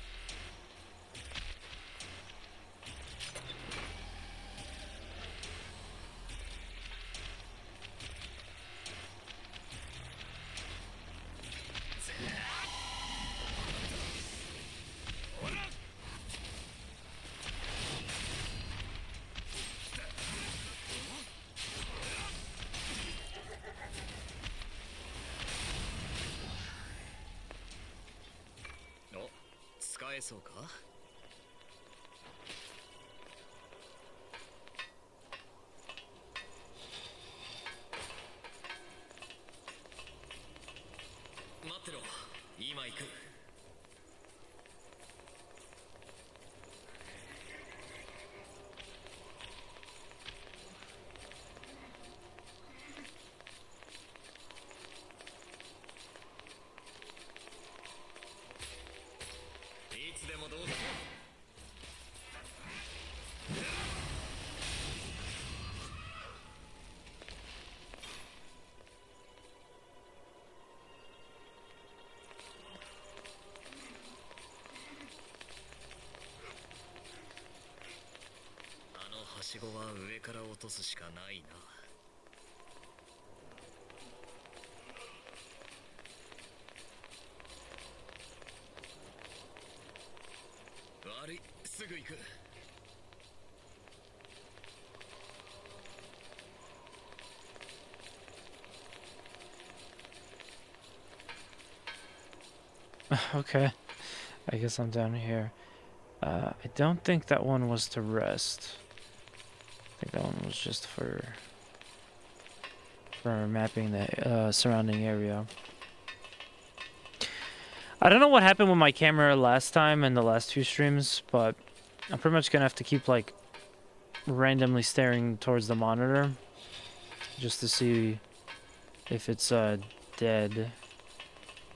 Okay, I guess I'm down here. I don't think that one was to rest. I think that one was just for mapping the surrounding area. I don't know what happened with my camera last time in the last 2 streams, but I'm pretty much gonna have to keep like randomly staring towards the monitor just to see if it's dead.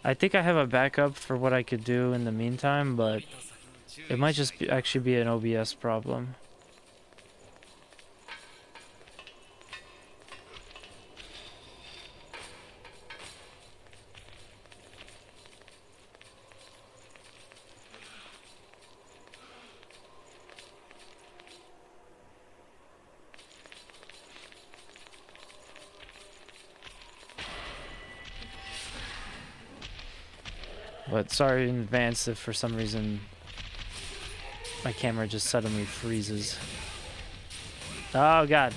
I think I have a backup for what I could do in the meantime, but it might just actually be an OBS problem. But sorry in advance if for some reason my camera just suddenly freezes. Oh god.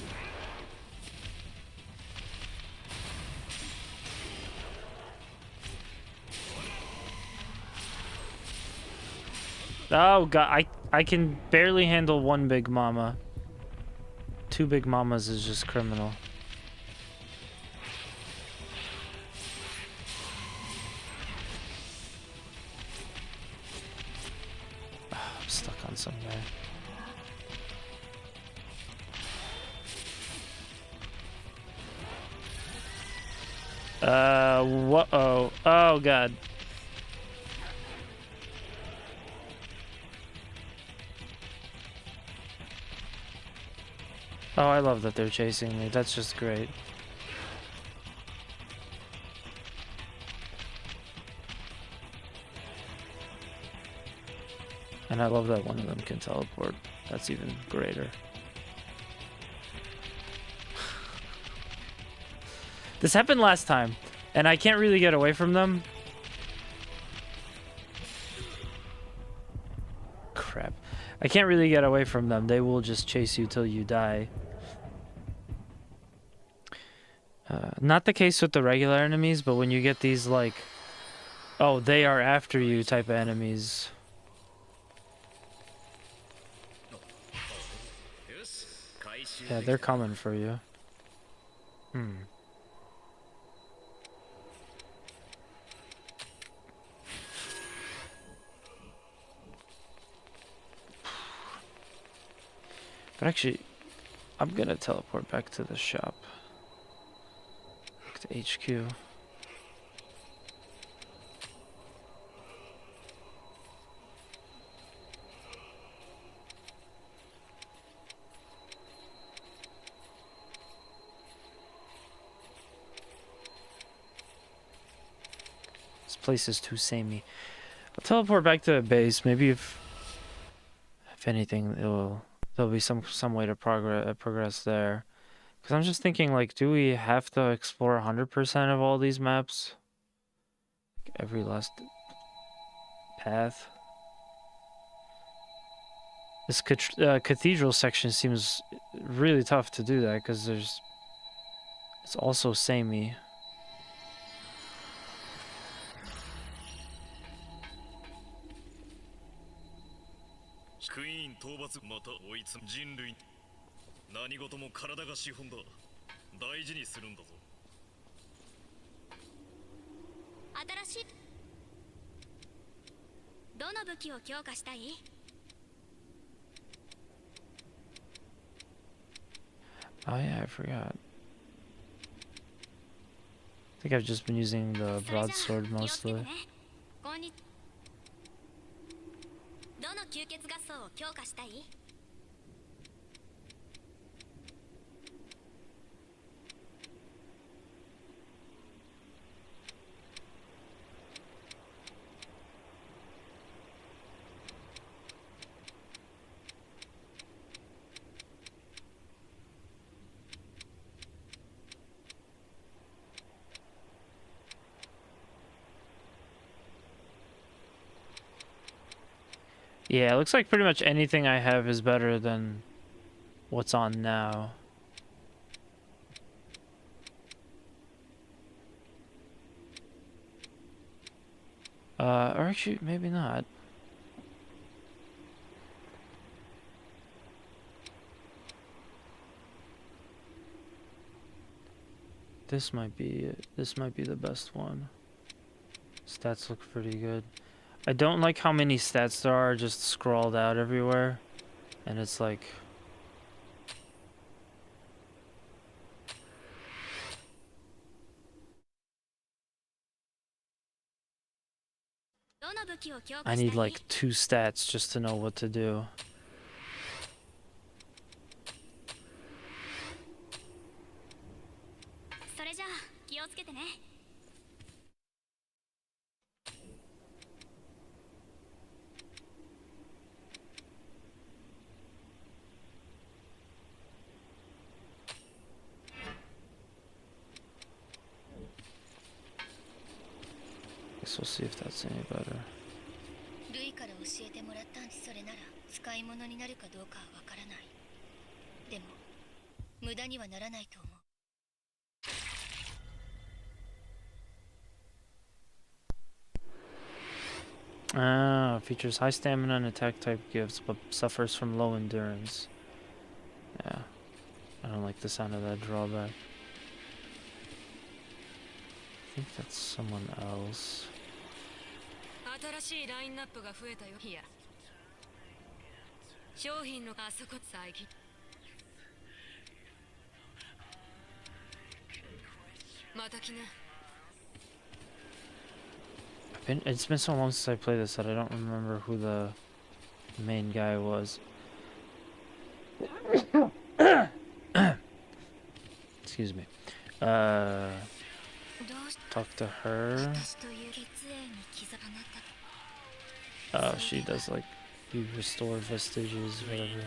Oh god, I can barely handle 1 big mama. 2 big mamas is just criminal. I'm stuck on some guy. Whoa. Oh god. Oh, I love that they're chasing me. That's just great. And I love that one of them can teleport. That's even greater. This happened last time, and I can't really get away from them. Crap. I can't really get away from them. They will just chase you till you die. Not the case with the regular enemies, but when you get these, like, oh, they are after you type of enemies. Yeah, they're coming for you. But actually, I'm gonna teleport back to the shop. Back to HQ. place is too samey. I'll teleport back to the base. Maybe if anything, there'll be some way to progress there. Because I'm just thinking, like, do we have to explore 100% of all these maps? Like every last path? This cathedral section seems really tough to do that, because it's also samey. Queen 討伐また追い詰め人類何事も体が資本だ大事にするんだぞ新しいどの武器を強化したい Oh yeah, I forgot. I think I've just been using the broadsword mostly. どの吸血合奏を強化したい Yeah, it looks like pretty much anything I have is better than what's on now. Or actually, maybe not. This might be it. This might be the best one. Stats look pretty good. I don't like how many stats there are just scrawled out everywhere. And it's like... I need like 2 stats just to know what to do. Guess we'll see if that's any better. Features high stamina and attack type gifts, but suffers from low endurance. Yeah, I don't like the sound of that drawback. I think that's someone else. It's been so long since I played this that I don't remember who the main guy was. Excuse me. Talk to her. Oh, she does like you restore vestiges, whatever.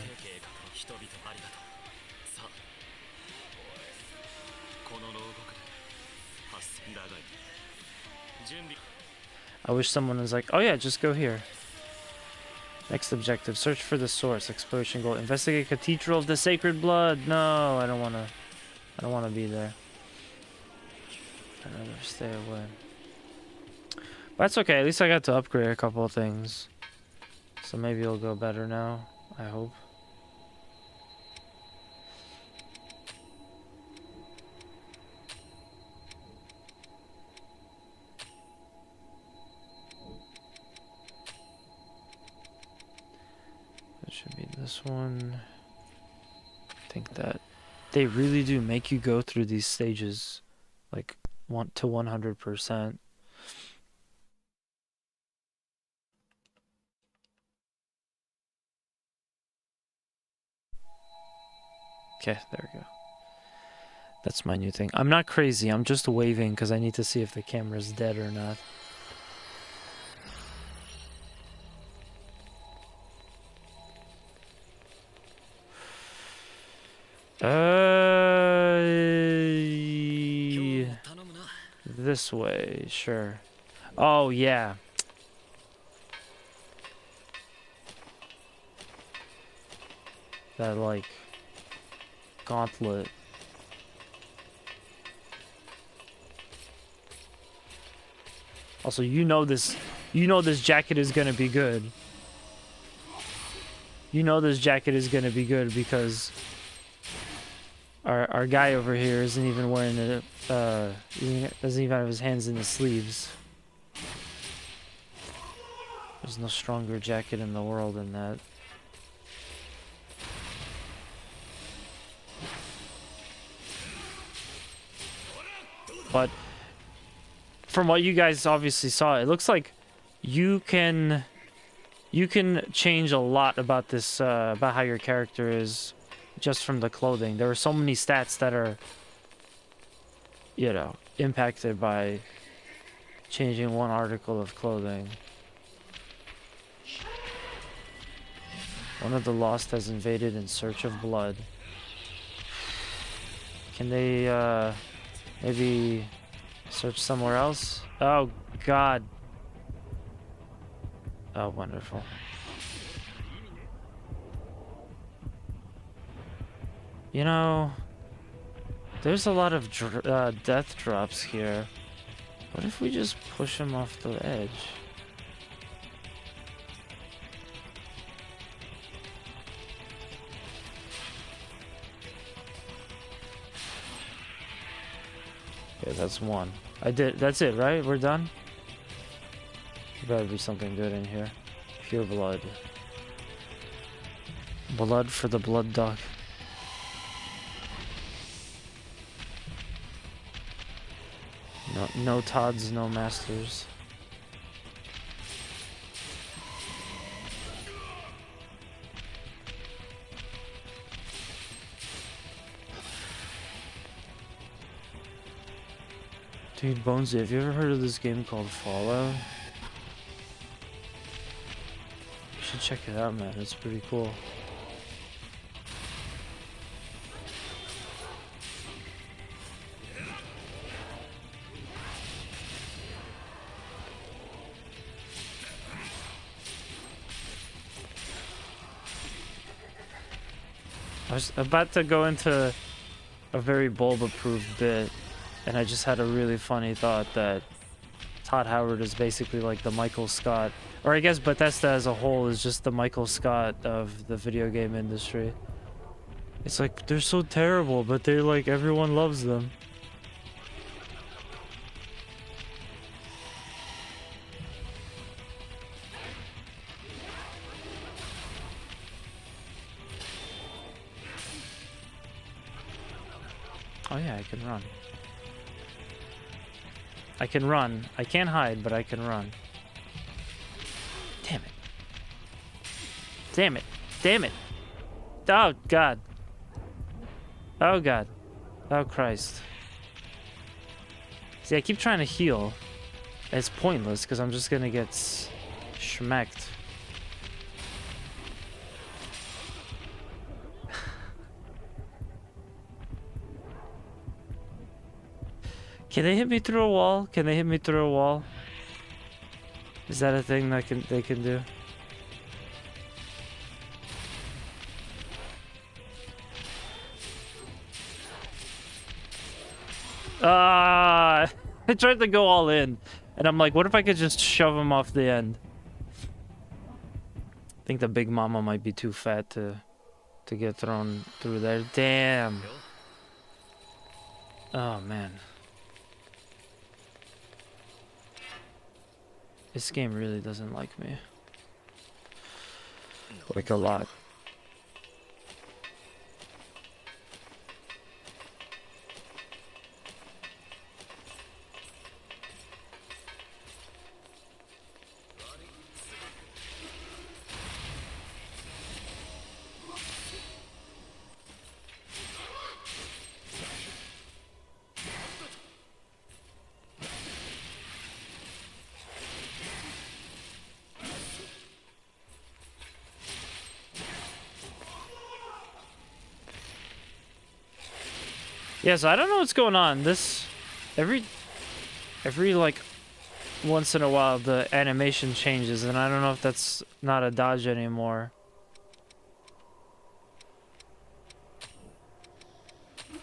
I wish someone was like, oh yeah, just go here. Next objective, search for the source. Exploration goal, investigate Cathedral of the Sacred Blood. No, I don't wanna be there. I'd rather stay away. But that's okay, at least I got to upgrade a couple of things. So maybe it'll go better now, I hope. That should be this one. I think that they really do make you go through these stages like 100%. Okay, there we go. That's my new thing. I'm not crazy, I'm just waving because I need to see if the camera's dead or not. 頼むな。 This way, sure. Oh, yeah. That, like, gauntlet. Also, you know this jacket is gonna be good. You know this jacket is gonna be good because our guy over here isn't even wearing it. He doesn't even have his hands in the sleeves. There's no stronger jacket in the world than that. But from what you guys obviously saw, it looks like you can change a lot about this about how your character is just from the clothing. There are so many stats that are, you know, impacted by changing one article of clothing. One of the lost has invaded in search of blood. Can they maybe search somewhere else? Oh god. Oh, wonderful. You know, there's a lot of death drops here. What if we just push him off the edge? Okay, that's one. That's it, right? We're done? There better be something good in here. Pure blood. Blood for the blood dog. No Todds, no Masters. Dude, Bonesy, have you ever heard of this game called Fallout? You should check it out, man. It's pretty cool. I was about to go into a very bulb-approved bit, and I just had a really funny thought that Todd Howard is basically like the Michael Scott, or I guess Bethesda as a whole is just the Michael Scott of the video game industry. It's like, they're so terrible, but they're like, everyone loves them. Oh yeah, I can run. I can run. I can't hide, but I can run. Damn it. Damn it. Damn it. Oh, God. Oh, God. Oh, Christ. See, I keep trying to heal. It's pointless, because I'm just gonna get schmecked. Can they hit me through a wall? Can they hit me through a wall? Is that a thing that they can do? I tried to go all in, and I'm like, what if I could just shove him off the end? I think the big mama might be too fat to get thrown through there. Damn. Oh man. This game really doesn't like me. Like a lot. Yeah, so I don't know what's going on. This every like once in a while the animation changes, and I don't know if that's not a dodge anymore.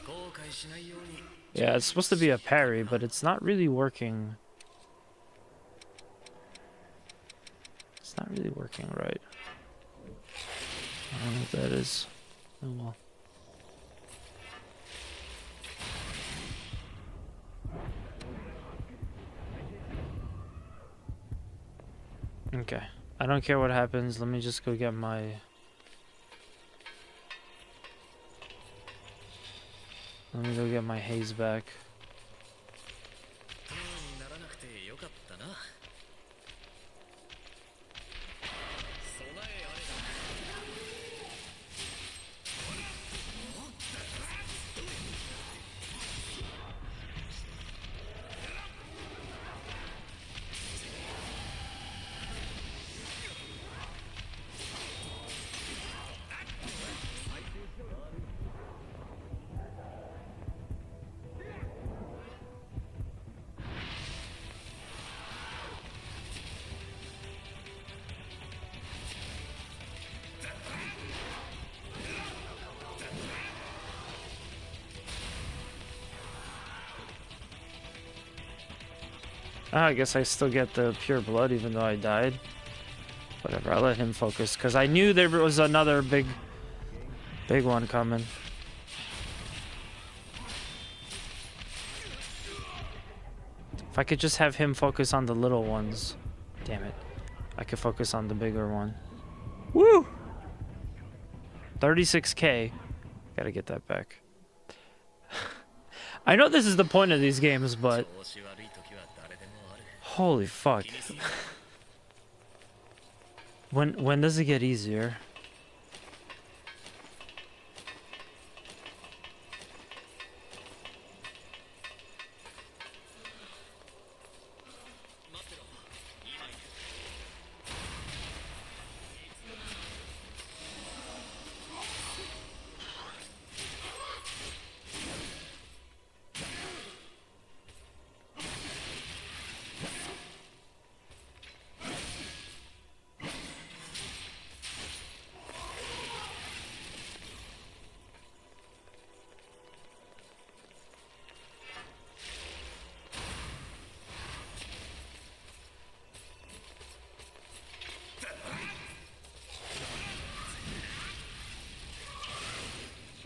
後悔しないように Yeah, it's supposed to be a parry, but it's not really working. It's not really working right. I don't know what that is. Oh well. Okay. I don't care what happens. Let me just go get my... Let me go get my haze back. プロにならなくてよかったな備えあれだ I guess I still get the pure blood even though I died. Whatever, I'll let him focus because I knew there was another big one coming. If I could just have him focus on the little ones. Damn it. I could focus on the bigger one. Woo! 36k. Gotta get that back. I know this is the point of these games, but... 調子悪い時は誰でもある Holy fuck. When does it get easier?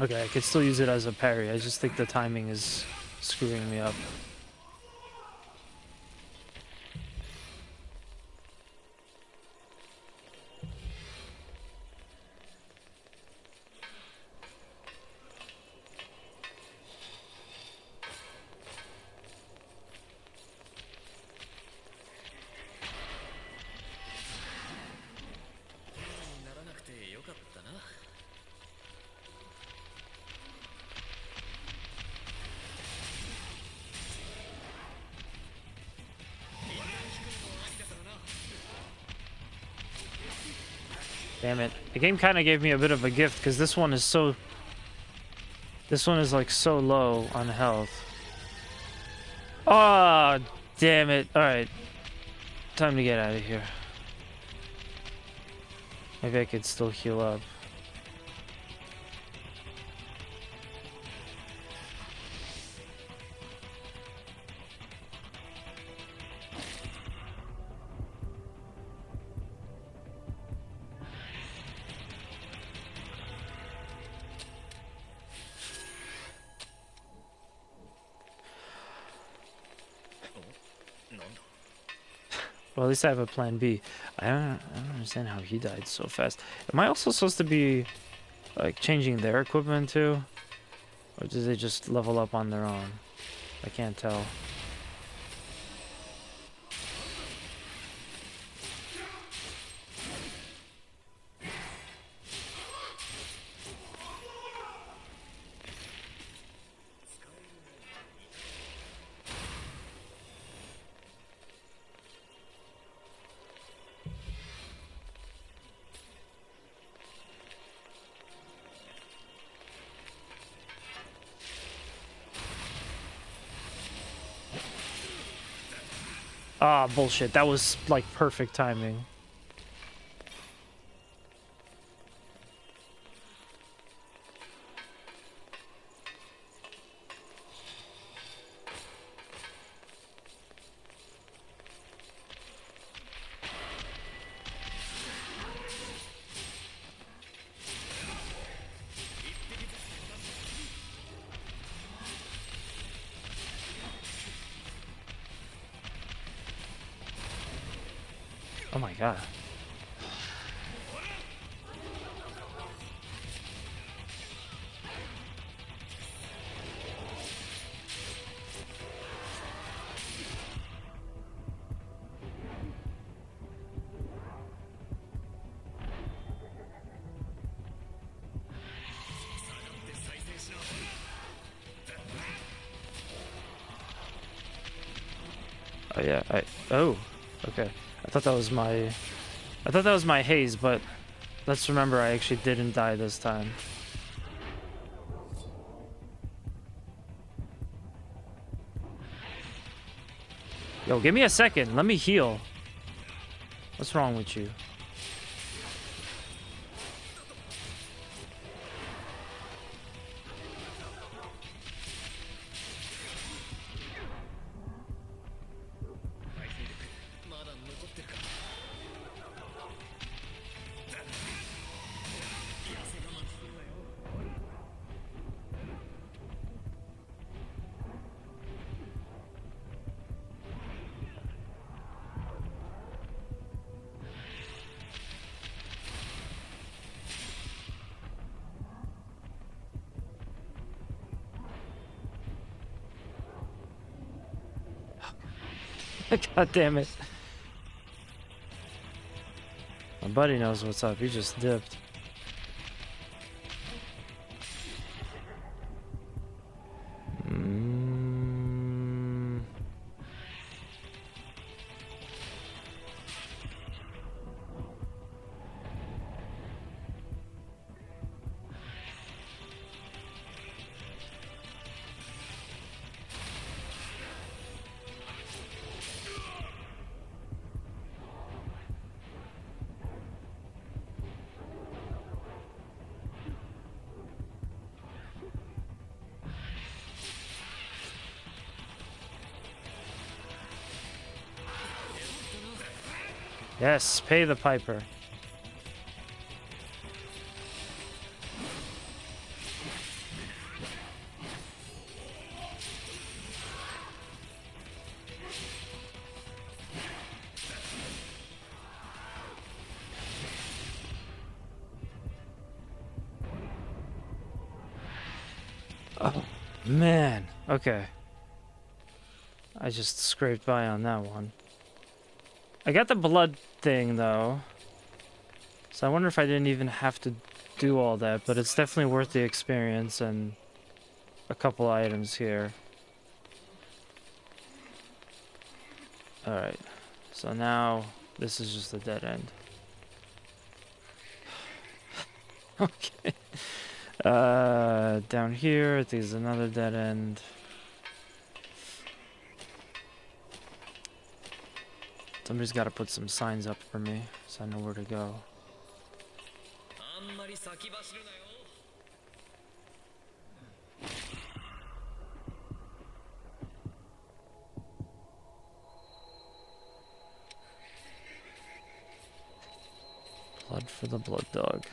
Okay, I could still use it as a parry. I just think the timing is screwing me up. Damn it. The game kind of gave me a bit of a gift because this one is so... This one is like so low on health. Oh, damn it. Alright. Time to get out of here. Maybe I could still heal up. Well, at least I have a plan B. I don't understand how he died so fast. Am I also supposed to be like changing their equipment too? Or do they just level up on their own? I can't tell. Ah, bullshit. That was like perfect timing. Oh my god. Oh yeah, oh, okay. I thought that was my haze, but let's remember I actually didn't die this time. Yo, give me a second. Let me heal. What's wrong with you? God damn it. My buddy knows what's up. He just dipped. Yes, pay the piper. Oh, man. Okay. I just scraped by on that one. I got the blood thing, though. So I wonder if I didn't even have to do all that, but it's definitely worth the experience and a couple items here. Alright. So now, this is just a dead end. Okay. Down here, I think there's another dead end. Somebody's got to put some signs up for me, so I know where to go. Blood for the blood dog.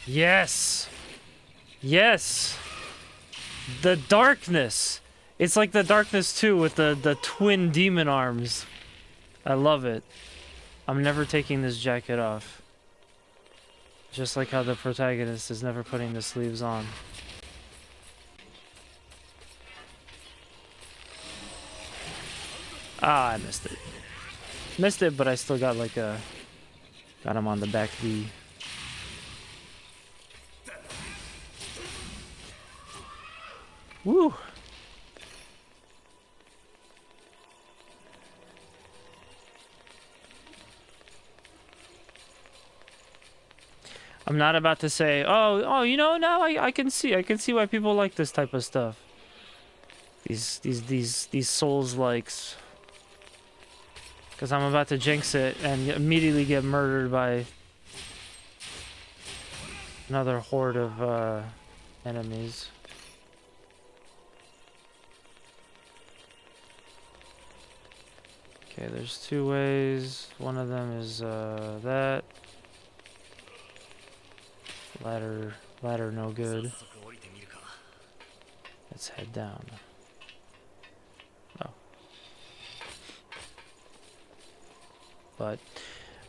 Yes! Yes! The darkness! It's like the Darkness 2 with the twin demon arms. I love it. I'm never taking this jacket off. Just like how the protagonist is never putting the sleeves on. Ah, I missed it. Missed it, but I still got like a... Got him on the back V. Woo! I'm not about to say, oh, you know, now I can see why people like this type of stuff. These Souls likes. Because I'm about to jinx it and immediately get murdered by another horde of enemies. Okay, there's two ways. One of them is that. Ladder no good. Let's head down. Oh. But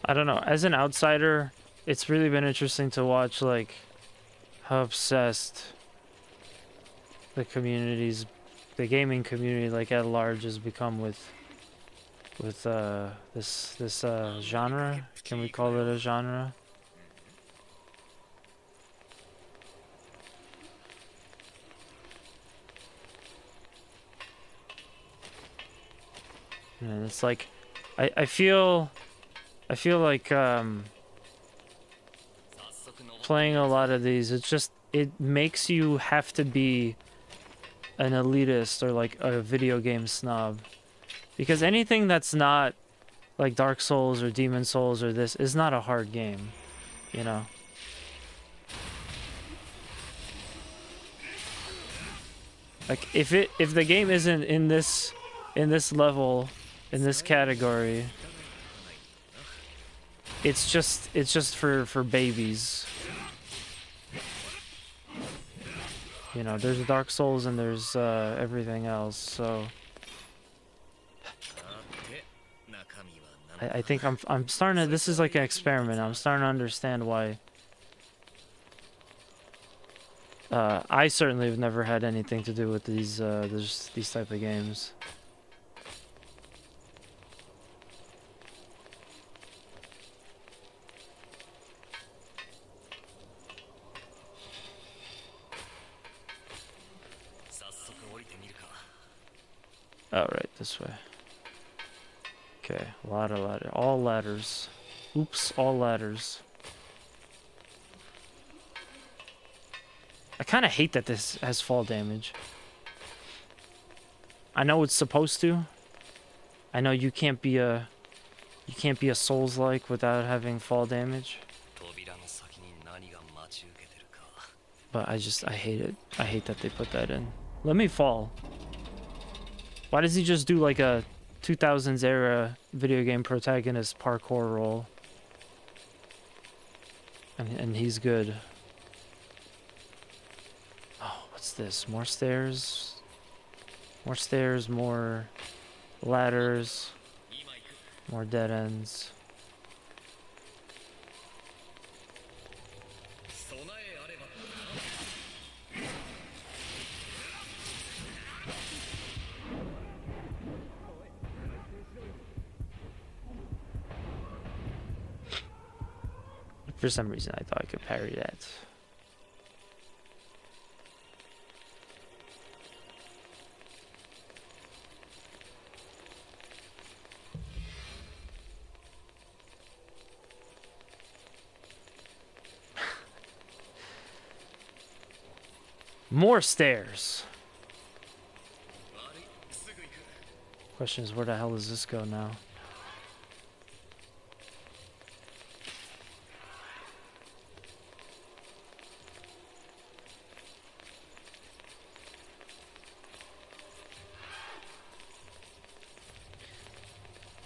I don't know, as an outsider, it's really been interesting to watch like how obsessed the gaming community like at large has become with this genre. Can we call it a genre? And it's like, I feel like playing a lot of these, it makes you have to be an elitist or like a video game snob, because anything that's not like Dark Souls or Demon Souls or this is not a hard game, you know. Like if the game isn't in this level, in this category, it's just for babies. You know, there's Dark Souls and there's everything else, so I think I'm starting to, this is like an experiment. I'm starting to understand why I certainly have never had anything to do with these type of games. Oh, right, this way. Okay, ladder. All ladders. Oops, all ladders. I kind of hate that this has fall damage. I know it's supposed to. I know you can't be a Souls-like without having fall damage. But I hate it. I hate that they put that in. Let me fall. Why does he just do like a 2000s era video game protagonist parkour roll? And he's good. Oh, what's this? More stairs? More stairs, more ladders, more dead ends. For some reason, I thought I could parry that. More stairs. Question is, where the hell does this go now?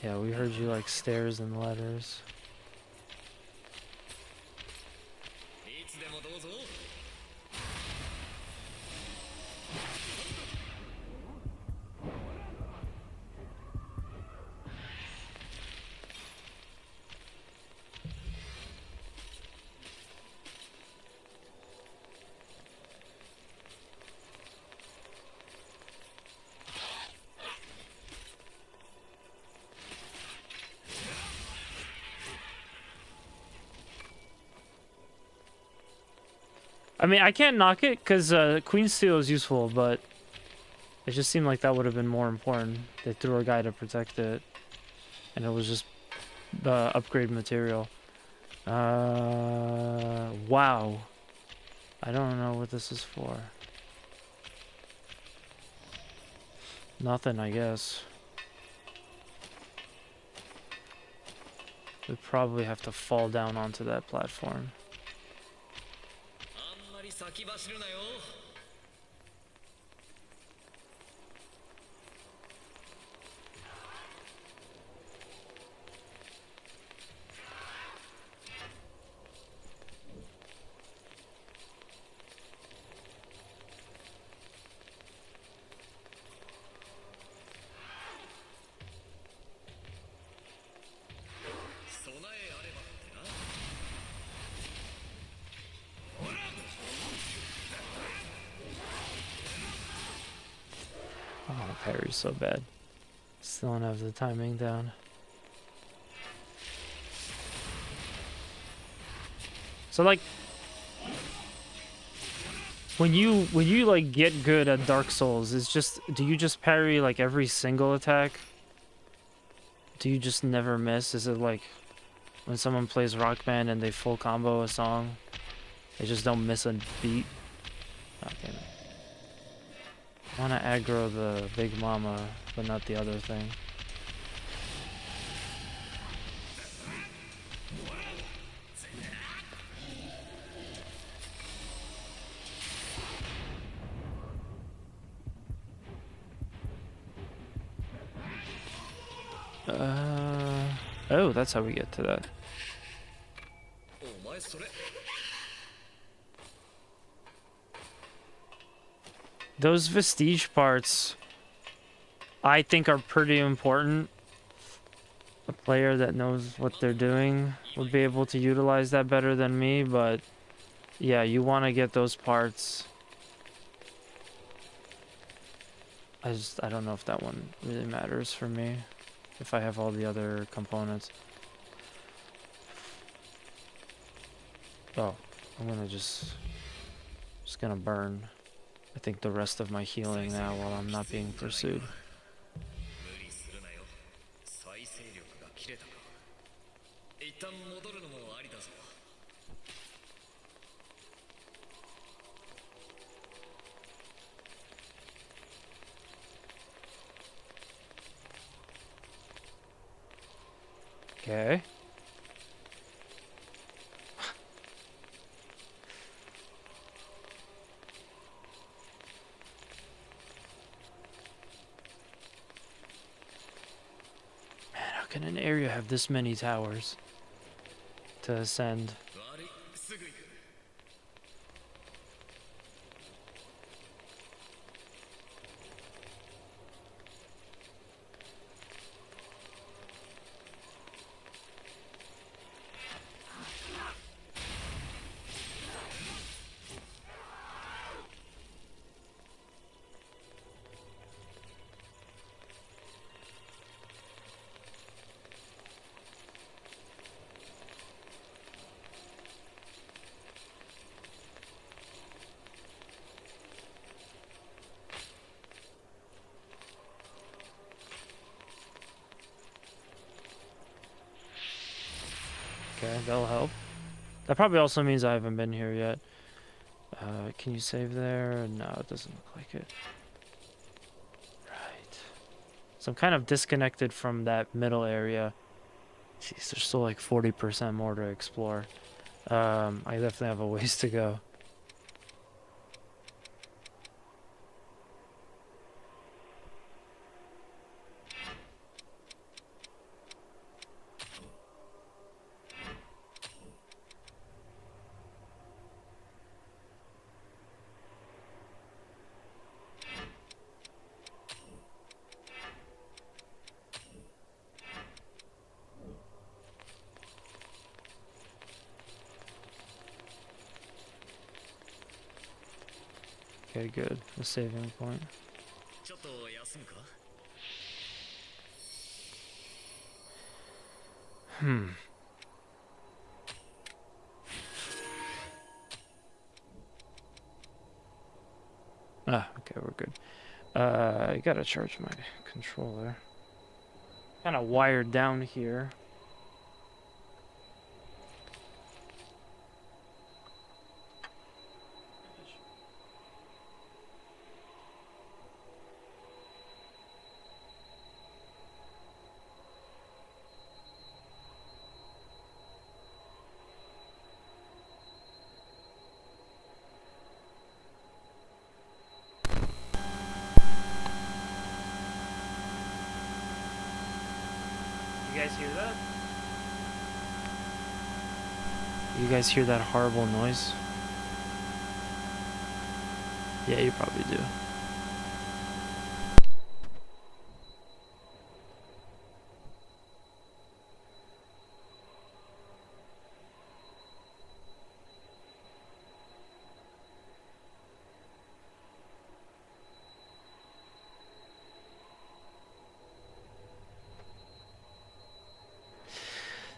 Yeah, we heard you like stairs and ladders. mean, I can't knock it because Queen Steel is useful, but it just seemed like that would have been more important. They threw a guy to protect it, and it was just the upgrade material. Wow. I don't know what this is for. Nothing, I guess. We probably have to fall down onto that platform. あんまり先走るなよ。備えあればってな。Oh, parry's so bad. Still don't have the timing down. So like when you like get good at Dark Souls, it's just do you just parry like every single attack? Do you just never miss? Is it like when someone plays Rock Band and they full combo a song, they just don't miss a beat? Oh, damn it. I want to aggro the Big Mama, but not the other thing. Oh, that's how we get to that. お前それ。Those Vestige parts, I think, are pretty important. A player that knows what they're doing would be able to utilize that better than me, but yeah, you want to get those parts. I don't know if that one really matters for me, if I have all the other components. Oh, I'm gonna just gonna burn, I think, the rest of my healing now while I'm not being pursued. 無理するなよ。再生力が切れたか。一旦戻るのもありだぞ。Okay. Man, how can an area have this many towers to ascend? 悪い、すぐ行く。Okay, that'll help. That probably also means I haven't been here yet. Can you save there? No, it doesn't look like it. Right. So I'm kind of disconnected from that middle area. Jeez, there's still like 40% more to explore. I definitely have a ways to go. Okay, good. A saving point. ちょっと休むか。Ah, okay, we're good. I gotta charge my controller. Kind of wired down here. You guys hear that? You guys hear that horrible noise? Yeah, you probably do.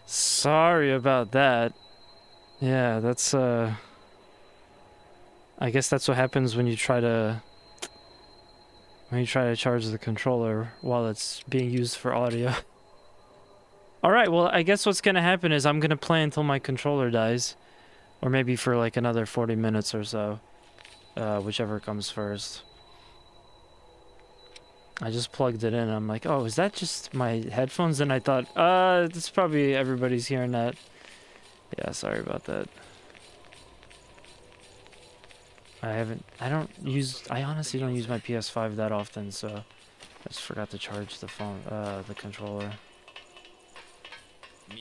Sorry about that. Yeah, that's I guess that's what happens when you try to charge the controller while it's being used for audio. All right, well, I guess what's going to happen is I'm going to play until my controller dies, or maybe for like another 40 minutes or so, whichever comes first. I just plugged it in. I'm like, oh, is that just my headphones? And I thought, it's probably everybody's hearing that. Yeah, sorry about that. I honestly don't use my PS5 that often, so I just forgot to charge the the controller. I'm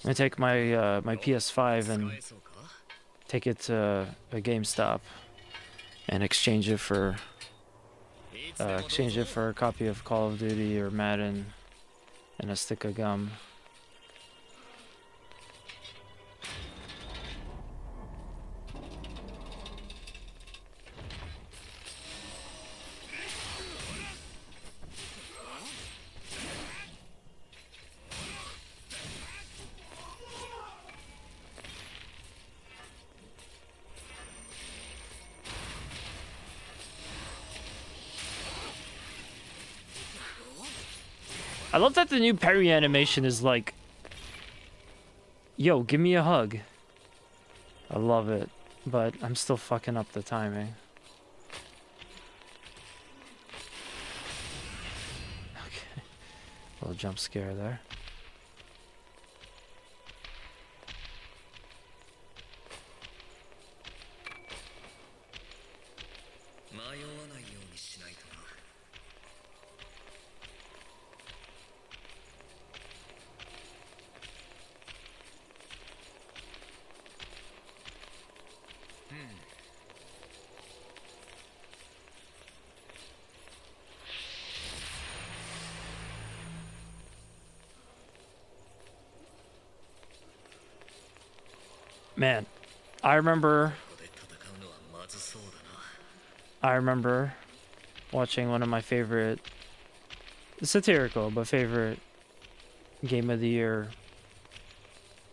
gonna take my my PS5 and take it to a GameStop and exchange it for a copy of Call of Duty or Madden and a stick of gum. I love that the new parry animation is like, yo, give me a hug. I love it, but I'm still fucking up the timing. Okay, a little jump scare there. Man, I remember watching one of my favorite, satirical, but favorite Game of the Year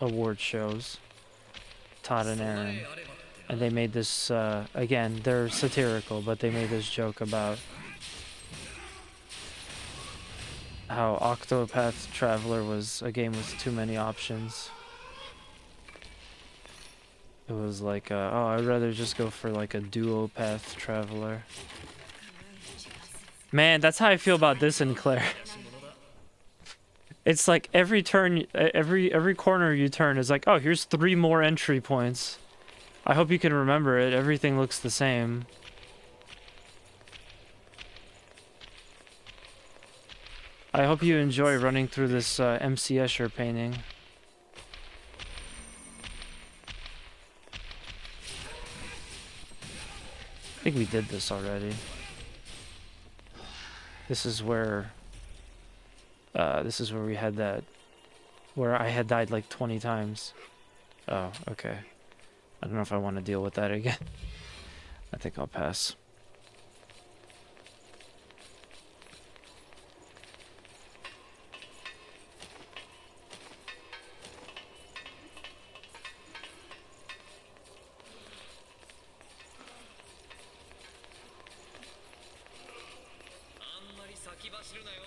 award shows, Todd and Aaron. And they made this, again, they're satirical, but they made this joke about how Octopath Traveler was a game with too many options. It was like, oh, I'd rather just go for like a Duopath Traveler. Man, that's how I feel about this in Claire. It's like every turn, every corner you turn is like, oh, here's 3 more entry points. I hope you can remember it. Everything looks the same. I hope you enjoy running through this MC Escher painting. I think we did this already. This is where we had that, where I had died like 20 times. Oh, okay. I don't know if I want to deal with that again. I think I'll pass. 先走るなよ。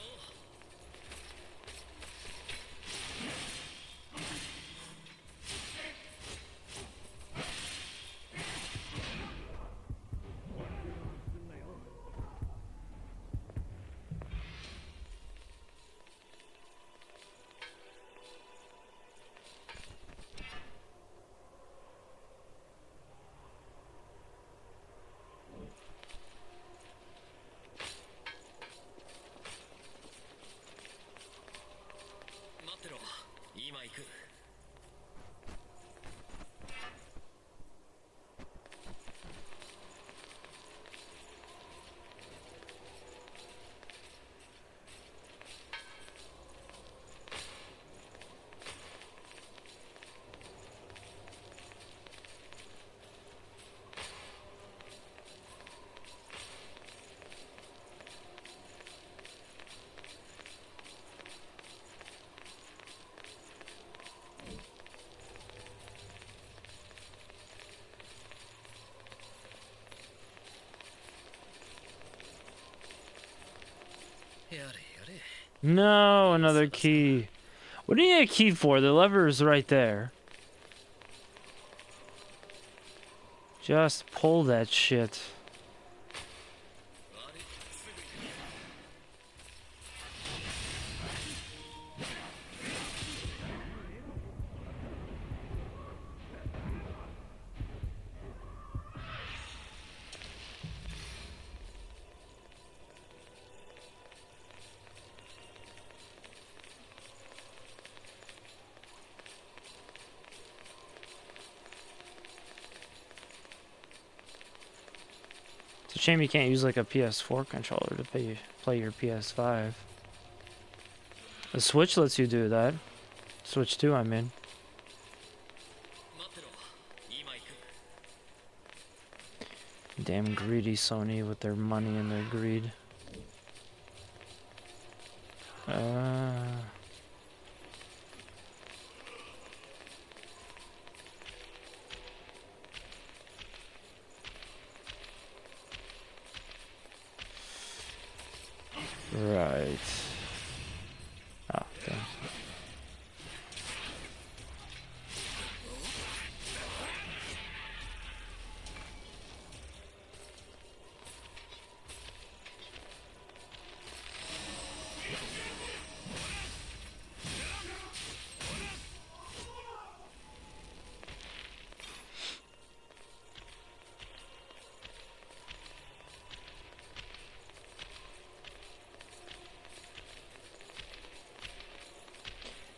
待ってろ、今行く。やれやれ。 No, another key. What do you need a key for? The lever is right there. Just pull that shit. It's a shame you can't use like a PS4 controller to play your PS5. The Switch lets you do that. Switch 2, I mean. 待ってろ、今行く。 Damn greedy Sony with their money and their greed. Right. Oh, damn.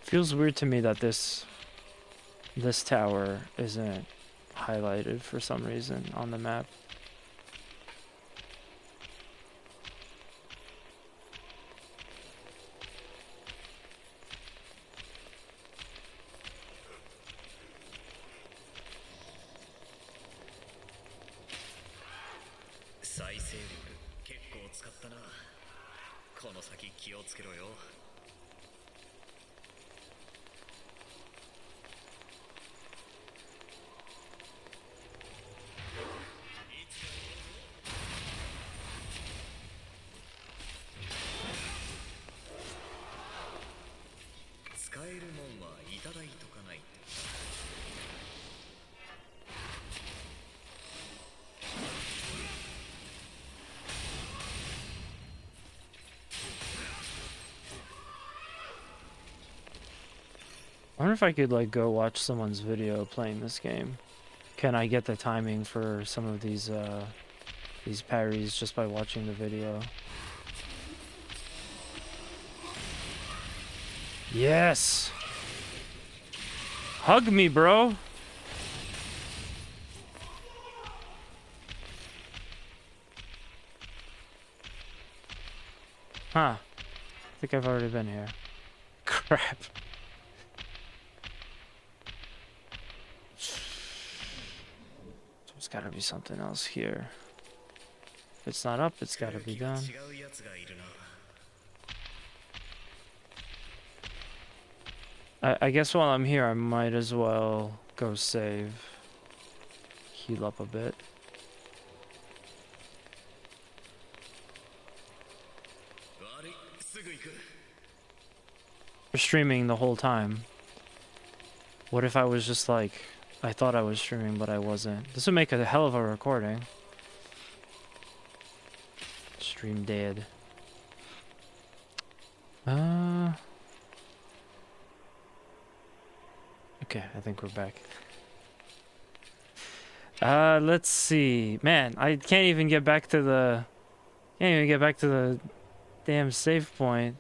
Feels weird to me that this tower isn't highlighted for some reason on the map. I wonder if I could like go watch someone's video playing this game. Can I get the timing for some of these parries just by watching the video? Yes! Hug me, bro! Huh. I think I've already been here. Crap. There's gotta be something else here. If it's not up, it's gotta be down. I guess while I'm here, I might as well go save. Heal up a bit. すぐ行く。 For streaming the whole time. What if I was just like, I thought I was streaming, but I wasn't? This would make a hell of a recording. Stream dead. Okay, I think we're back. Let's see. Man, I can't even get back to the... Can't even get back to the damn save point.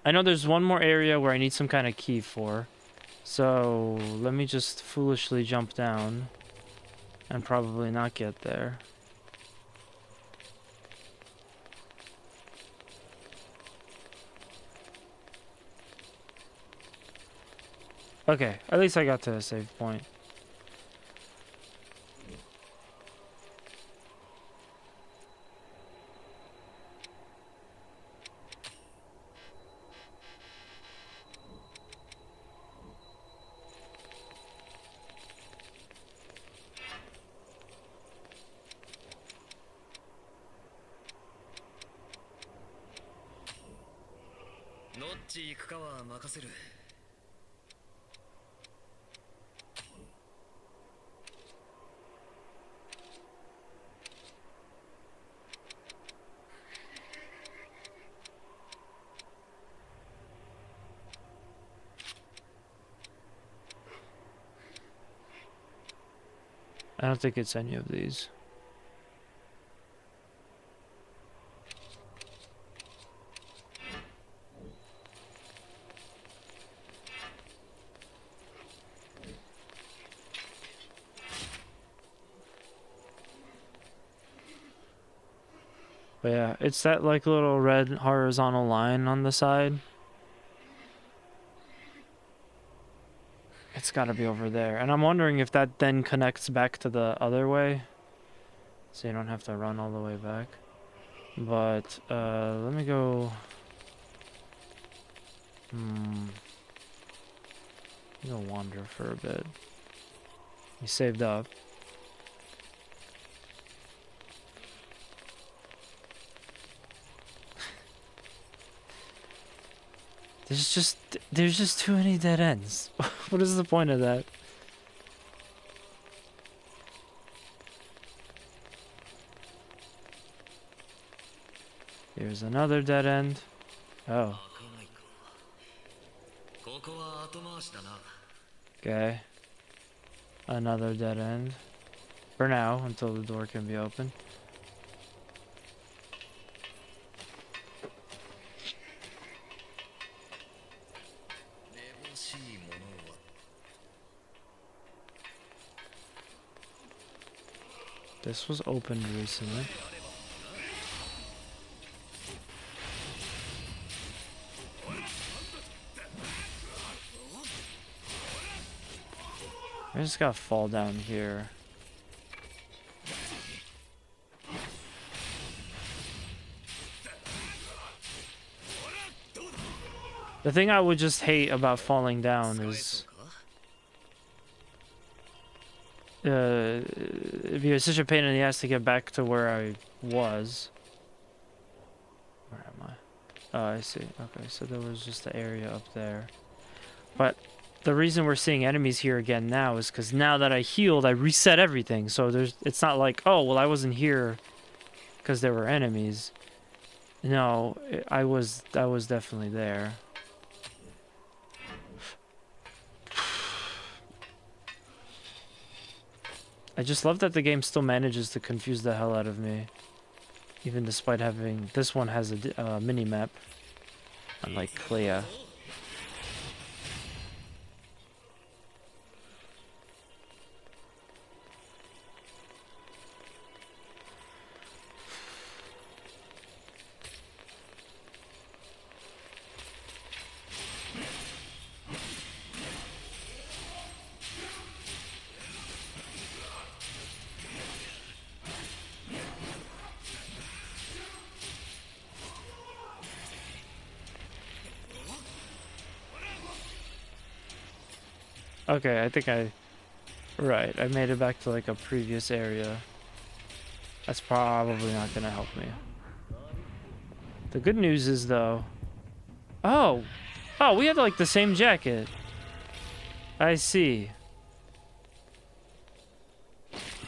I know there's one more area where I need some kind of key for. So, let me just foolishly jump down. And probably not get there. Okay, at least I got to a save point. I don't think it's any of these. But yeah, it's that like little red horizontal line on the side. It's gotta be over there. And I'm wondering if that then connects back to the other way. So you don't have to run all the way back. But, let me go... Let me go wander for a bit. We saved up. There's just too many dead ends. What is the point of that? Here's another dead end. Oh. Okay. Another dead end. For now, until the door can be opened. This was opened recently. I just gotta fall down here. The thing I would just hate about falling down is... it'd be such a pain in the ass to get back to where I was. Where am I? Oh, I see. Okay, so there was just the area up there. But the reason we're seeing enemies here again now is because now that I healed, I reset everything. So it's not like, oh, well, I wasn't here because there were enemies. No, I was definitely there. I just love that the game still manages to confuse the hell out of me. Even despite having... This one has a mini-map. Unlike Clea. Okay, I think right, I made it back to like a previous area. That's probably not gonna help me. The good news is though. Oh, oh, we had like the same jacket. I see.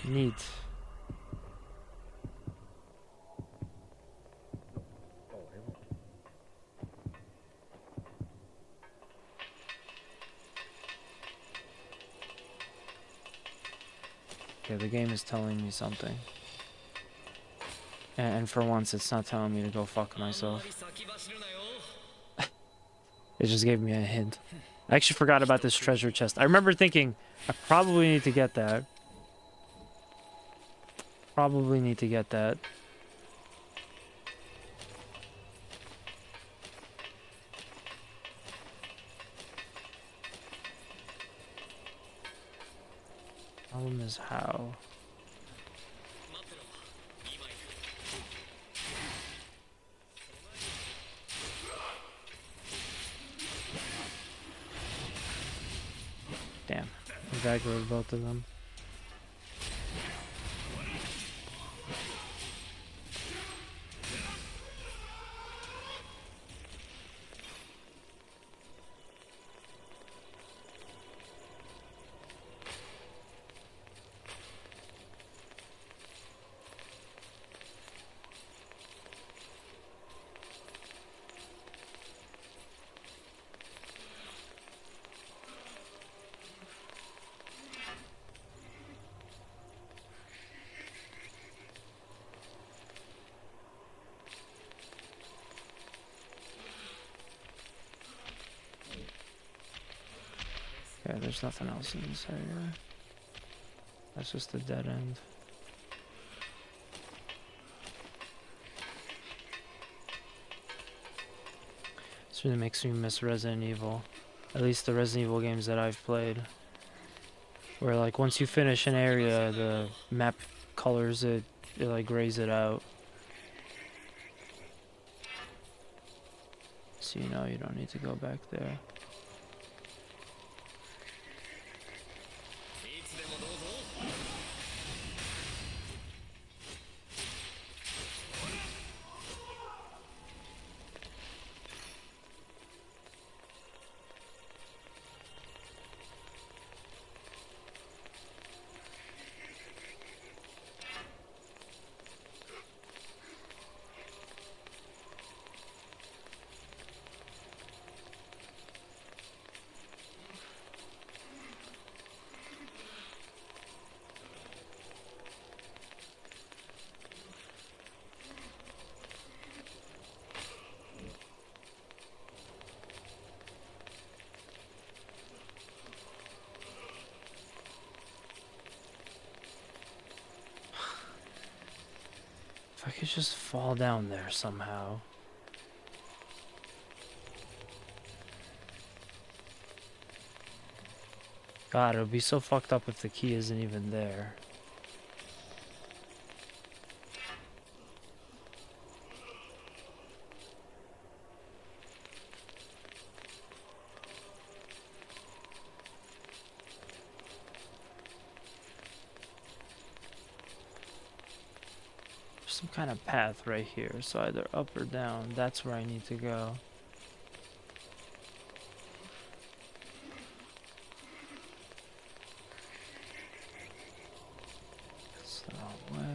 Neat. Okay, the game is telling me something. And for once, it's not telling me to go fuck myself. It just gave me a hint. I actually forgot about this treasure chest. I remember thinking, I probably need to get that. Probably need to get that. Problem is how. Damn. I aggroed both of them. Okay, there's nothing else in this area. That's just a dead end. This really makes me miss Resident Evil. At least the Resident Evil games that I've played. Where like once you finish an area, the map colors it, like grays it out. So you know you don't need to go back there. If I could just fall down there somehow. God, it would be so fucked up if the key isn't even there. Some kind of path right here, so either up or down. That's where I need to go. It's the wrong way.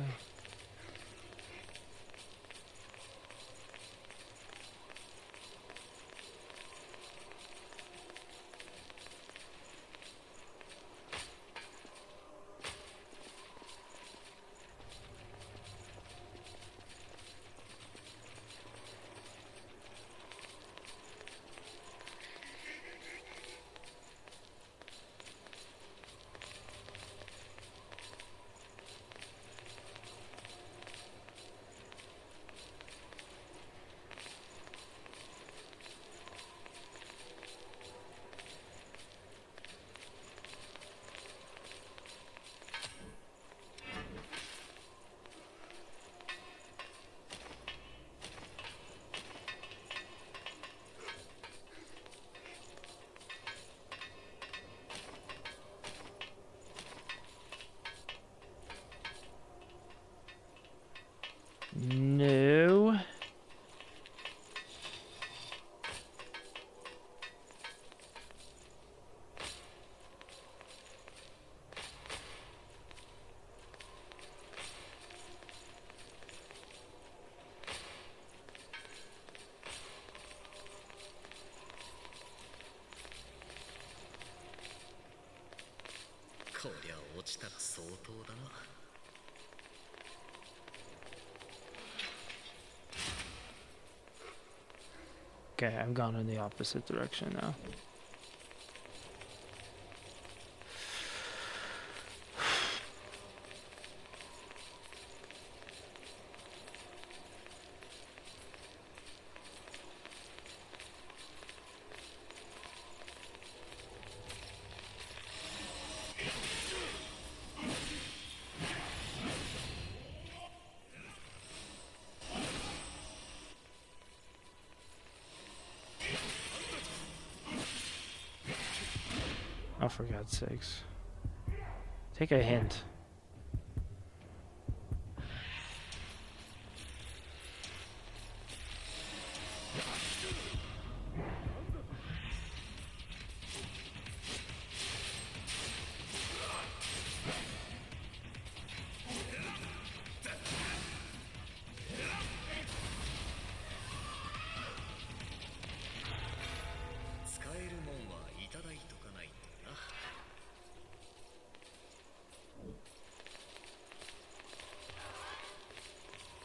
No. Okay, I've gone in the opposite direction now. Oh, for God's sakes. Take a hint.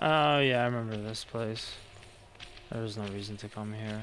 Oh yeah, I remember this place. There was no reason to come here.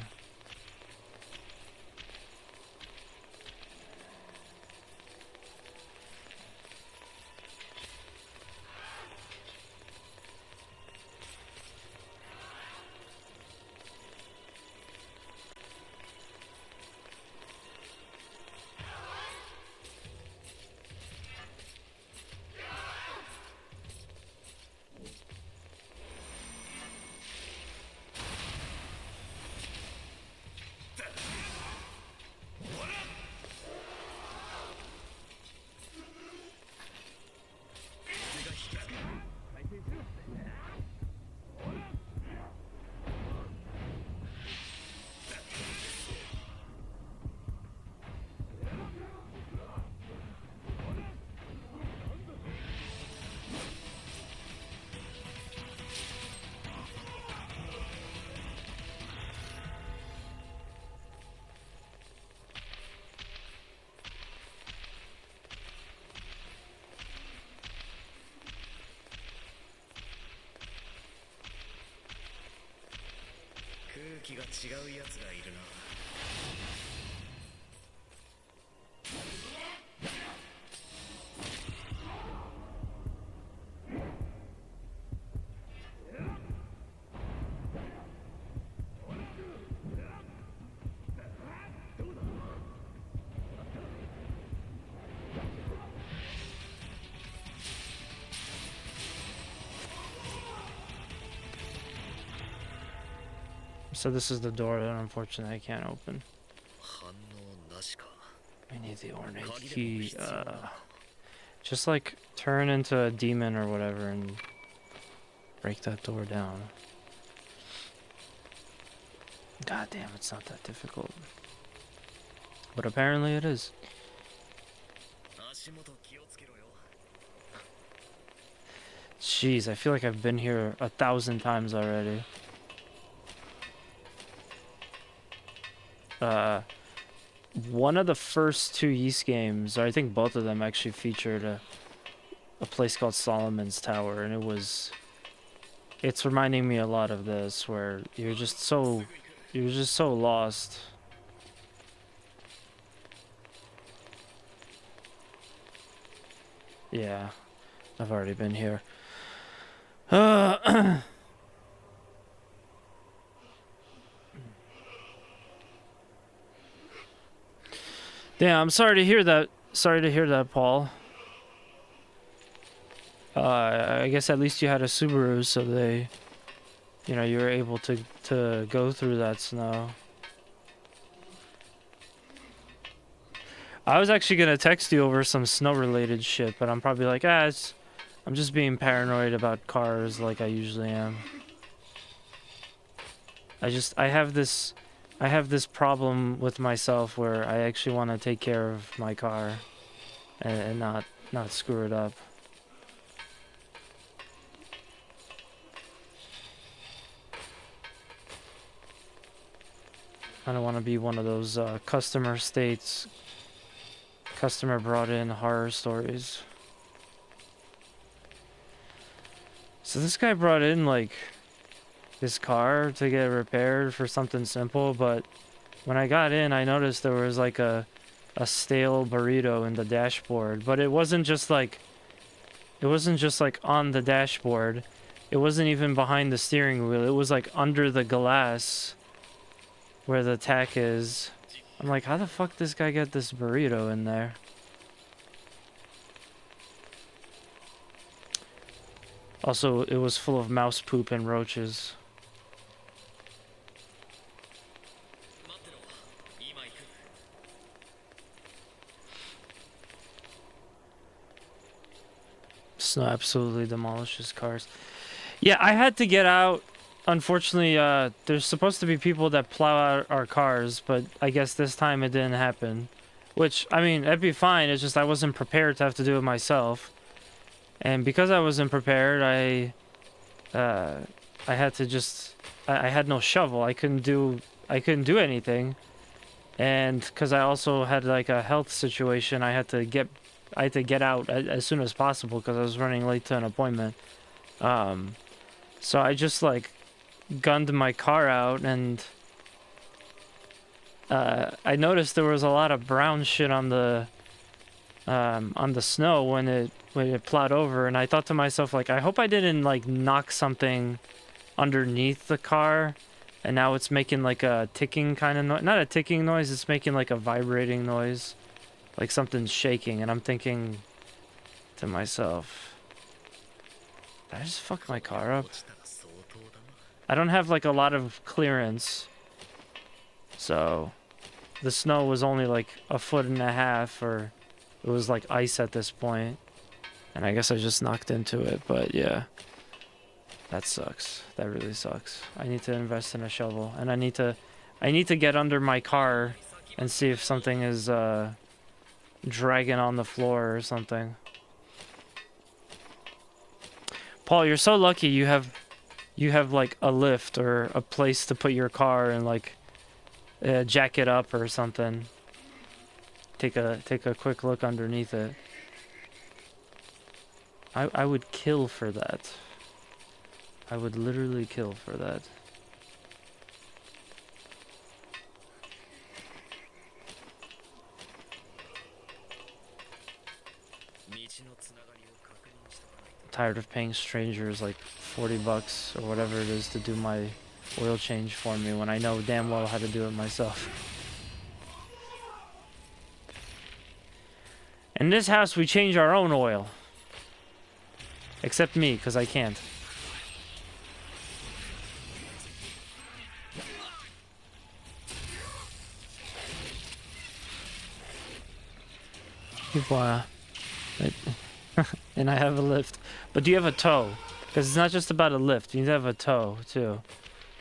So this is the door that unfortunately I can't open. I need the ornate key. Just like turn into a demon or whatever and break that door down. God damn, it's not that difficult. But apparently it is. Jeez, I feel like I've been here 1,000 times already. One of the first two Ys games, or I think both of them, actually featured a place called Solomon's Tower, and it's reminding me a lot of this, where you're just so lost. Yeah, I've already been here. Damn, I'm sorry to hear that. Sorry to hear that, Paul. I guess at least you had a Subaru, so you were able to go through that snow. I was actually gonna text you over some snow-related shit, but I'm probably like, I'm I'm just being paranoid about cars like I usually am. I have this problem with myself where I actually want to take care of my car and not screw it up. I don't want to be one of those customer brought in horror stories. So this guy brought in like his car to get repaired for something simple, but when I got in, I noticed there was like a stale burrito in the dashboard, but it wasn't just like on the dashboard. It wasn't even behind the steering wheel. It was like under the glass where the tack is. I'm like, how the fuck this guy get this burrito in there? Also, it was full of mouse poop and roaches. Snow absolutely demolishes cars. Yeah, I had to get out. Unfortunately, there's supposed to be people that plow out our cars, but I guess this time it didn't happen. Which, I mean, that'd be fine. It's just I wasn't prepared to have to do it myself. And because I wasn't prepared, I had to just... I had no shovel. I couldn't do anything. And because I also had like a health situation, I had to get out as soon as possible because I was running late to an appointment. So I just like gunned my car out, and I noticed there was a lot of brown shit on the snow when it plowed over, and I thought to myself, like, I hope I didn't like knock something underneath the car, and now it's making like a ticking kind of noise. Not a ticking noise, it's making like a vibrating noise. Like something's shaking, and I'm thinking to myself, did I just fuck my car up? I don't have like a lot of clearance, so the snow was only like 1.5 feet, or it was like ice at this point, and I guess I just knocked into it. But yeah, that sucks. That really sucks. I need to invest in a shovel, and I need to get under my car and see if something is dragging on the floor or something. Paul, you're so lucky you have like a lift or a place to put your car and like jack it up or something. Take a quick look underneath it. I would kill for that. I would literally kill for that. Tired of paying strangers like $40 or whatever it is to do my oil change for me when I know damn well how to do it myself. In this house we change our own oil. Except me, because I can't. And I have a lift. But do you have a tow? Because it's not just about a lift. You need to have a tow, too.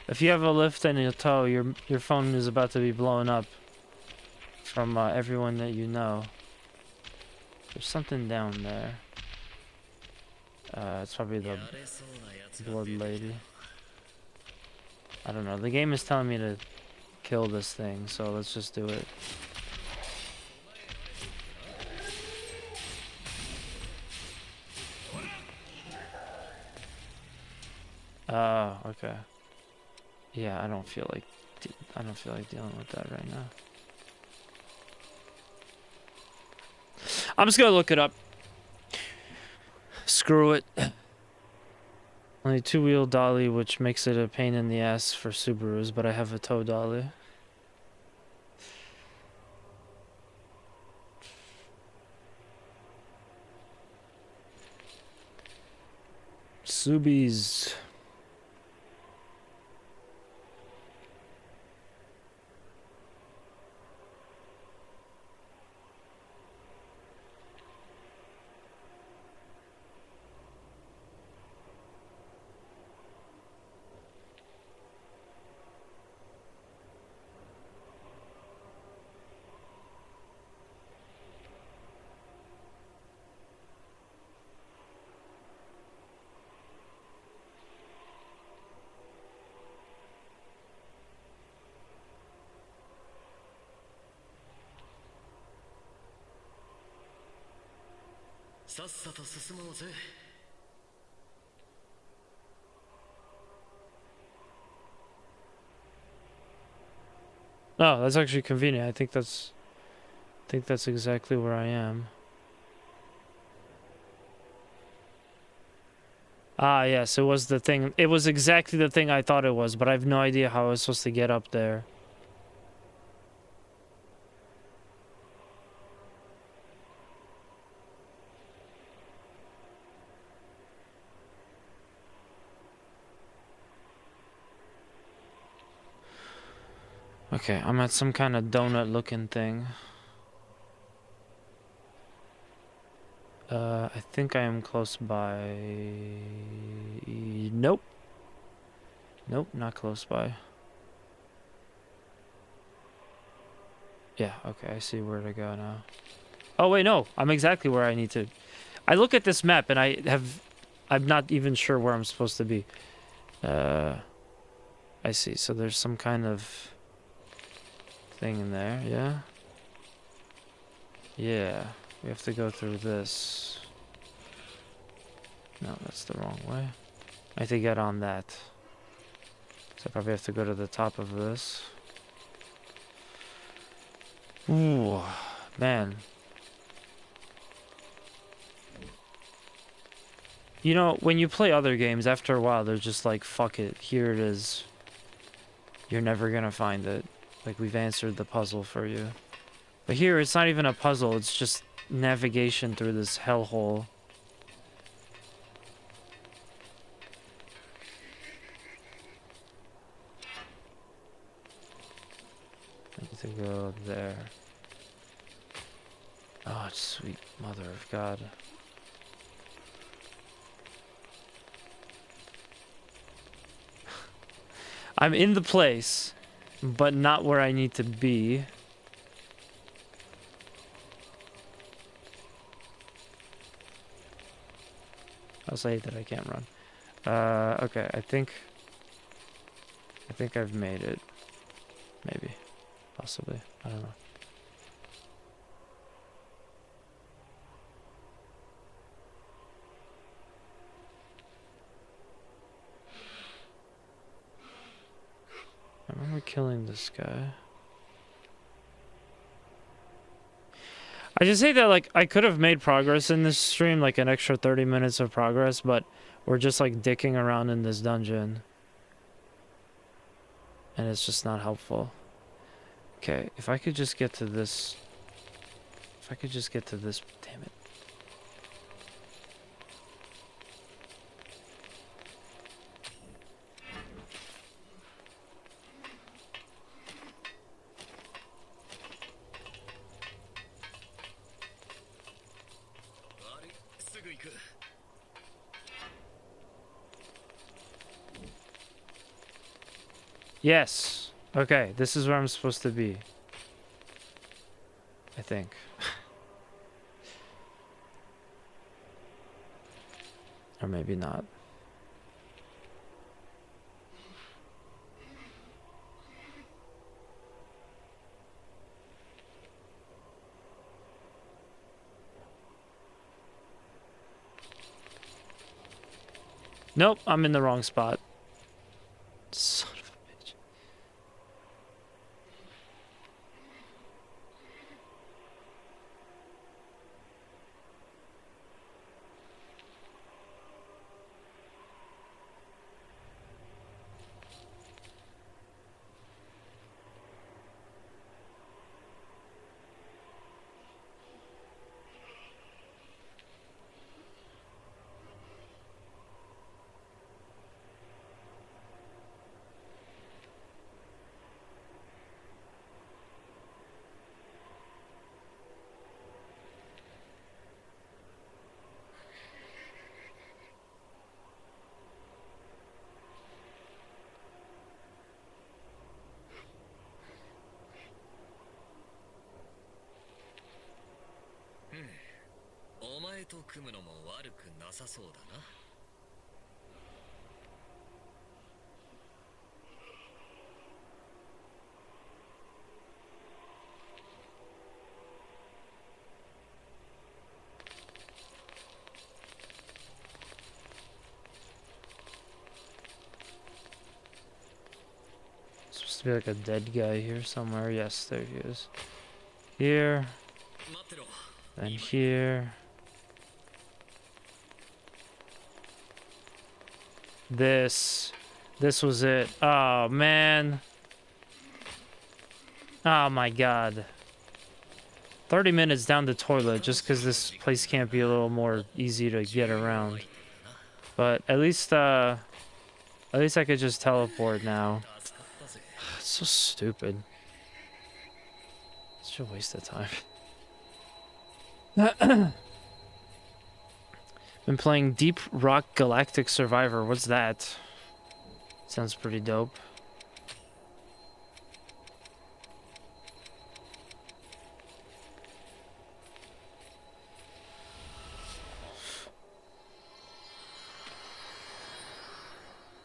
If you have a lift and a tow, your phone is about to be blown up from everyone that you know. There's something down there. It's probably the blood lady. I don't know. The game is telling me to kill this thing, so let's just do it. Okay. Yeah, I don't feel like dealing with that right now. I'm just gonna look it up. Screw it. Only 2-wheel dolly, which makes it a pain in the ass for Subarus, but I have a tow dolly. Subies. さっさと進もうぜ。 Oh, that's actually convenient. I think that's exactly where I am. Ah, yes, it was the thing. It was exactly the thing I thought it was, but I have no idea how I was supposed to get up there. Okay, I'm at some kind of donut looking thing. I think I am close by. Nope. Nope, not close by. Yeah, okay, I see where to go now. Oh, wait, no. I'm exactly where I need to. I look at this map and I'm not even sure where I'm supposed to be. I see. So there's some kind of thing in there, yeah? Yeah. We have to go through this. No, that's the wrong way. I have to get on that. So I probably have to go to the top of this. Ooh, man. You know, when you play other games, after a while, they're just like, fuck it, here it is. You're never gonna find it. Like, we've answered the puzzle for you. But here, it's not even a puzzle, it's just navigation through this hellhole. I need to go there. Oh, sweet mother of God. I'm in the place, but not where I need to be. I'll say that I can't run. Okay, I think I've made it. Maybe. Possibly. I don't know. I remember killing this guy. I just say that, like, I could have made progress in this stream, like an extra 30 minutes of progress, but we're just, like, dicking around in this dungeon. And it's just not helpful. Okay, if I could just get to this... If I could just get to this... Damn it. Yes. Okay, this is where I'm supposed to be. I think. Or maybe not. Nope, I'm in the wrong spot. Son of a bitch. Hmm. お前と組むのも悪くなさそうだな。Supposed to be like a dead guy here somewhere. Yes, there he is. Here. And here. This was it. Oh, man. Oh, my God. 30 minutes down the toilet just because this place can't be a little more easy to get around. But at least I could just teleport now. It's so stupid. It's such a waste of time. Been playing Deep Rock Galactic Survivor. What's that? Sounds pretty dope.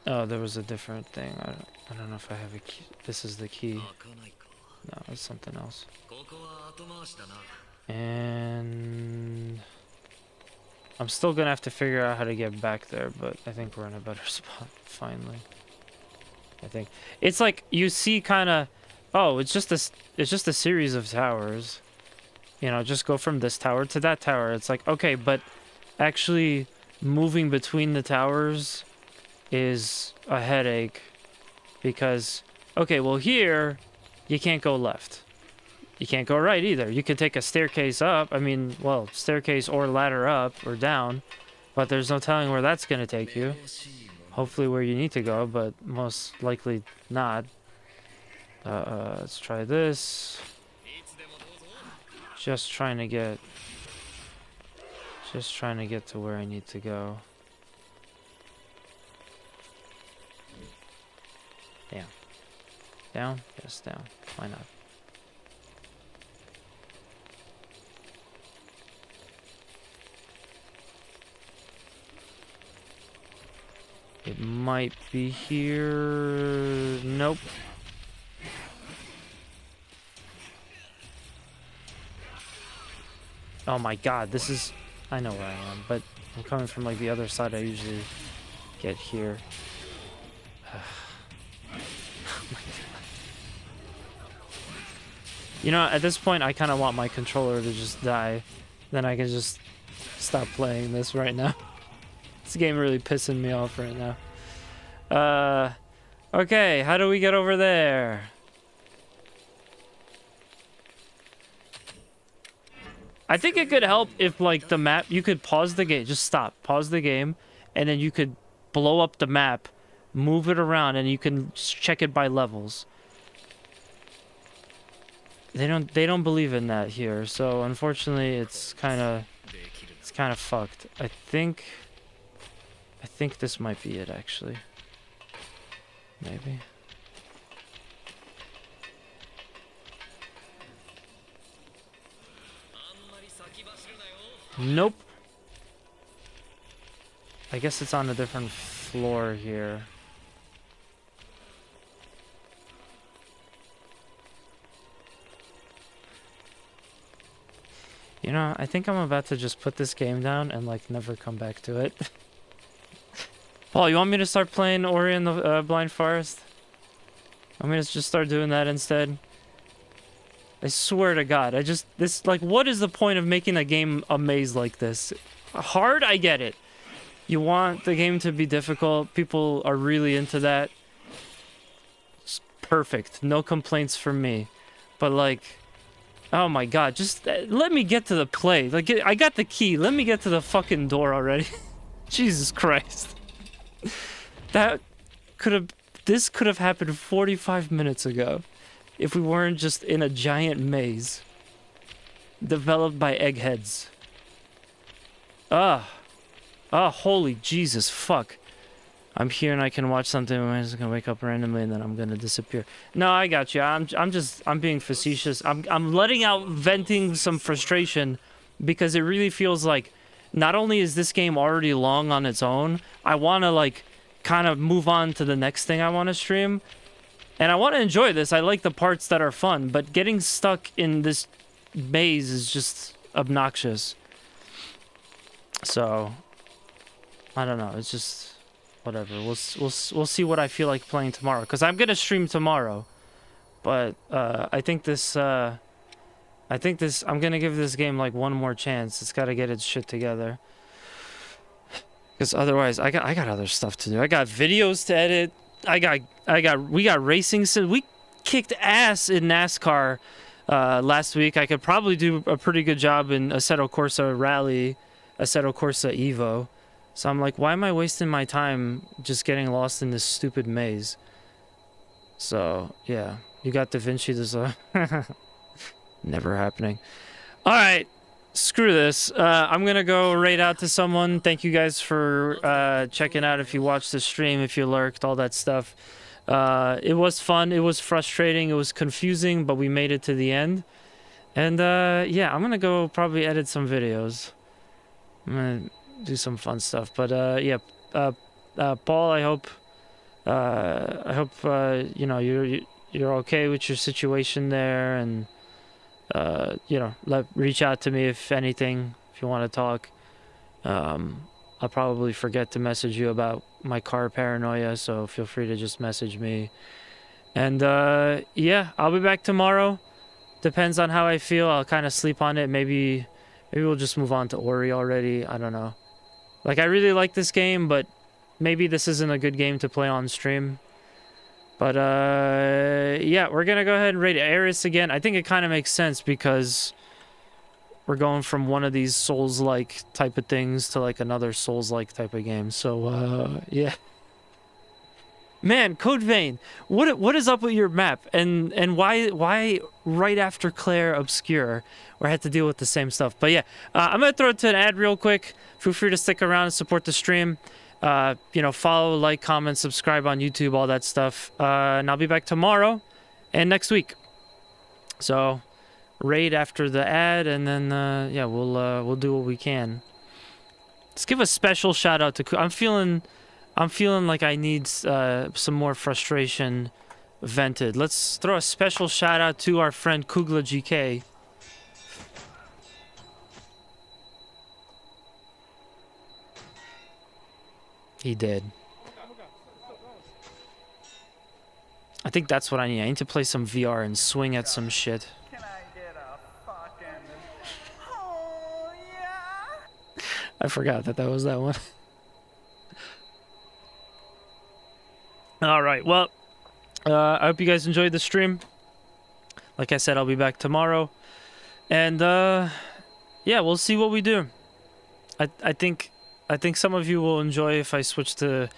Oh, there was a different thing. I don't know if I have a key. This is the key. No, it's something else. And I'm still gonna have to figure out how to get back there, but I think we're in a better spot finally. I think it's like you see kind of, oh, it's just a series of towers. You know, just go from this tower to that tower. It's like, okay, but actually moving between the towers is a headache because, okay, well here you can't go left. You can't go right either. You could take a staircase up. I mean, well, staircase or ladder up or down, but there's no telling where that's going to take you. Hopefully where you need to go, but most likely not. Let's try this. Just trying to get to where I need to go. Down. Down? Yes, down. Why not? It might be here. Nope. Oh my god, this is... I know where I am, but I'm coming from like the other side I usually get here. You know, at this point, I kind of want my controller to just die. Then I can just stop playing this right now. This game really pissing me off right now. Okay, how do we get over there? I think it could help if, like, the map... You could pause the game. Just stop. Pause the game. And then you could blow up the map. Move it around. And you can check it by levels. They don't believe in that here, so unfortunately it's kind of fucked. I think this might be it actually. Maybe. Nope. I guess it's on a different floor here. You know, I think I'm about to just put this game down and, like, never come back to it. Paul, you want me to start playing Ori and the Blind Forest? I'm gonna just start doing that instead. I swear to God, what is the point of making a game a maze like this? Hard, I get it. You want the game to be difficult. People are really into that. It's perfect. No complaints from me. But, like... Oh my god, just let me get to the play. Like, I got the key. Let me get to the fucking door already. Jesus Christ. This could have happened 45 minutes ago if we weren't just in a giant maze developed by eggheads. Holy Jesus, fuck. I'm here and I can watch something and I'm just gonna wake up randomly and then I'm gonna disappear. No, I got you. I'm being facetious. I'm letting out venting some frustration because it really feels like not only is this game already long on its own, I wanna like kind of move on to the next thing I wanna stream. And I wanna enjoy this. I like the parts that are fun, but getting stuck in this maze is just obnoxious. So I don't know, it's just whatever. We'll see what I feel like playing tomorrow. Because I'm going to stream tomorrow. But I think this I'm gonna give this game like one more chance. It's got to get its shit together. Because otherwise, I got other stuff to do. I got videos to edit. We got racing. We kicked ass in NASCAR last week. I could probably do a pretty good job in Assetto Corsa Rally, Assetto Corsa Evo. So I'm like, why am I wasting my time just getting lost in this stupid maze? So yeah, you got Da Vinci. There's a never happening. All right. Screw this. I'm gonna go raid out to someone. Thank you guys for checking out. If you watched the stream, if you lurked, all that stuff. It was fun. It was frustrating. It was confusing, but we made it to the end. And yeah, I'm gonna go probably edit some videos. I'm gonna do some fun stuff. But yeah, Paul, I hope you know you're okay with your situation there, and you know, reach out to me if anything, if you want to talk. I'll probably forget to message you about my car paranoia, so feel free to just message me. And yeah, I'll be back tomorrow. Depends on how I feel. I'll kind of sleep on it. Maybe we'll just move on to Ori already. I don't know. Like, I really like this game, but maybe this isn't a good game to play on stream. But yeah, we're gonna go ahead and raid Eris again. I think it kind of makes sense because we're going from one of these Souls-like type of things to like another Souls-like type of game. So yeah. Man, Code Vein, what is up with your map? And why right after Claire Obscure, where I had to deal with the same stuff? But yeah, I'm gonna throw it to an ad real quick. Feel free to stick around and support the stream. You know, follow, like, comment, subscribe on YouTube, all that stuff. And I'll be back tomorrow and next week. So, raid after the ad, and then yeah, we'll do what we can. Let's give a special shout out to. I'm feeling like I need some more frustration vented. Let's throw a special shout out to our friend Kugla GK. He did. I think that's what I need. I need to play some VR and swing at some shit. Can I get a fucking... Oh, yeah? I forgot that was that one. All right. Well, I hope you guys enjoyed the stream. Like I said, I'll be back tomorrow. And yeah, we'll see what we do. I think some of you will enjoy if I switch to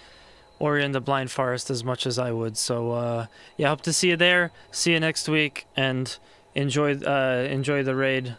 Ori and the Blind Forest as much as I would. So yeah, hope to see you there. See you next week, and enjoy the raid.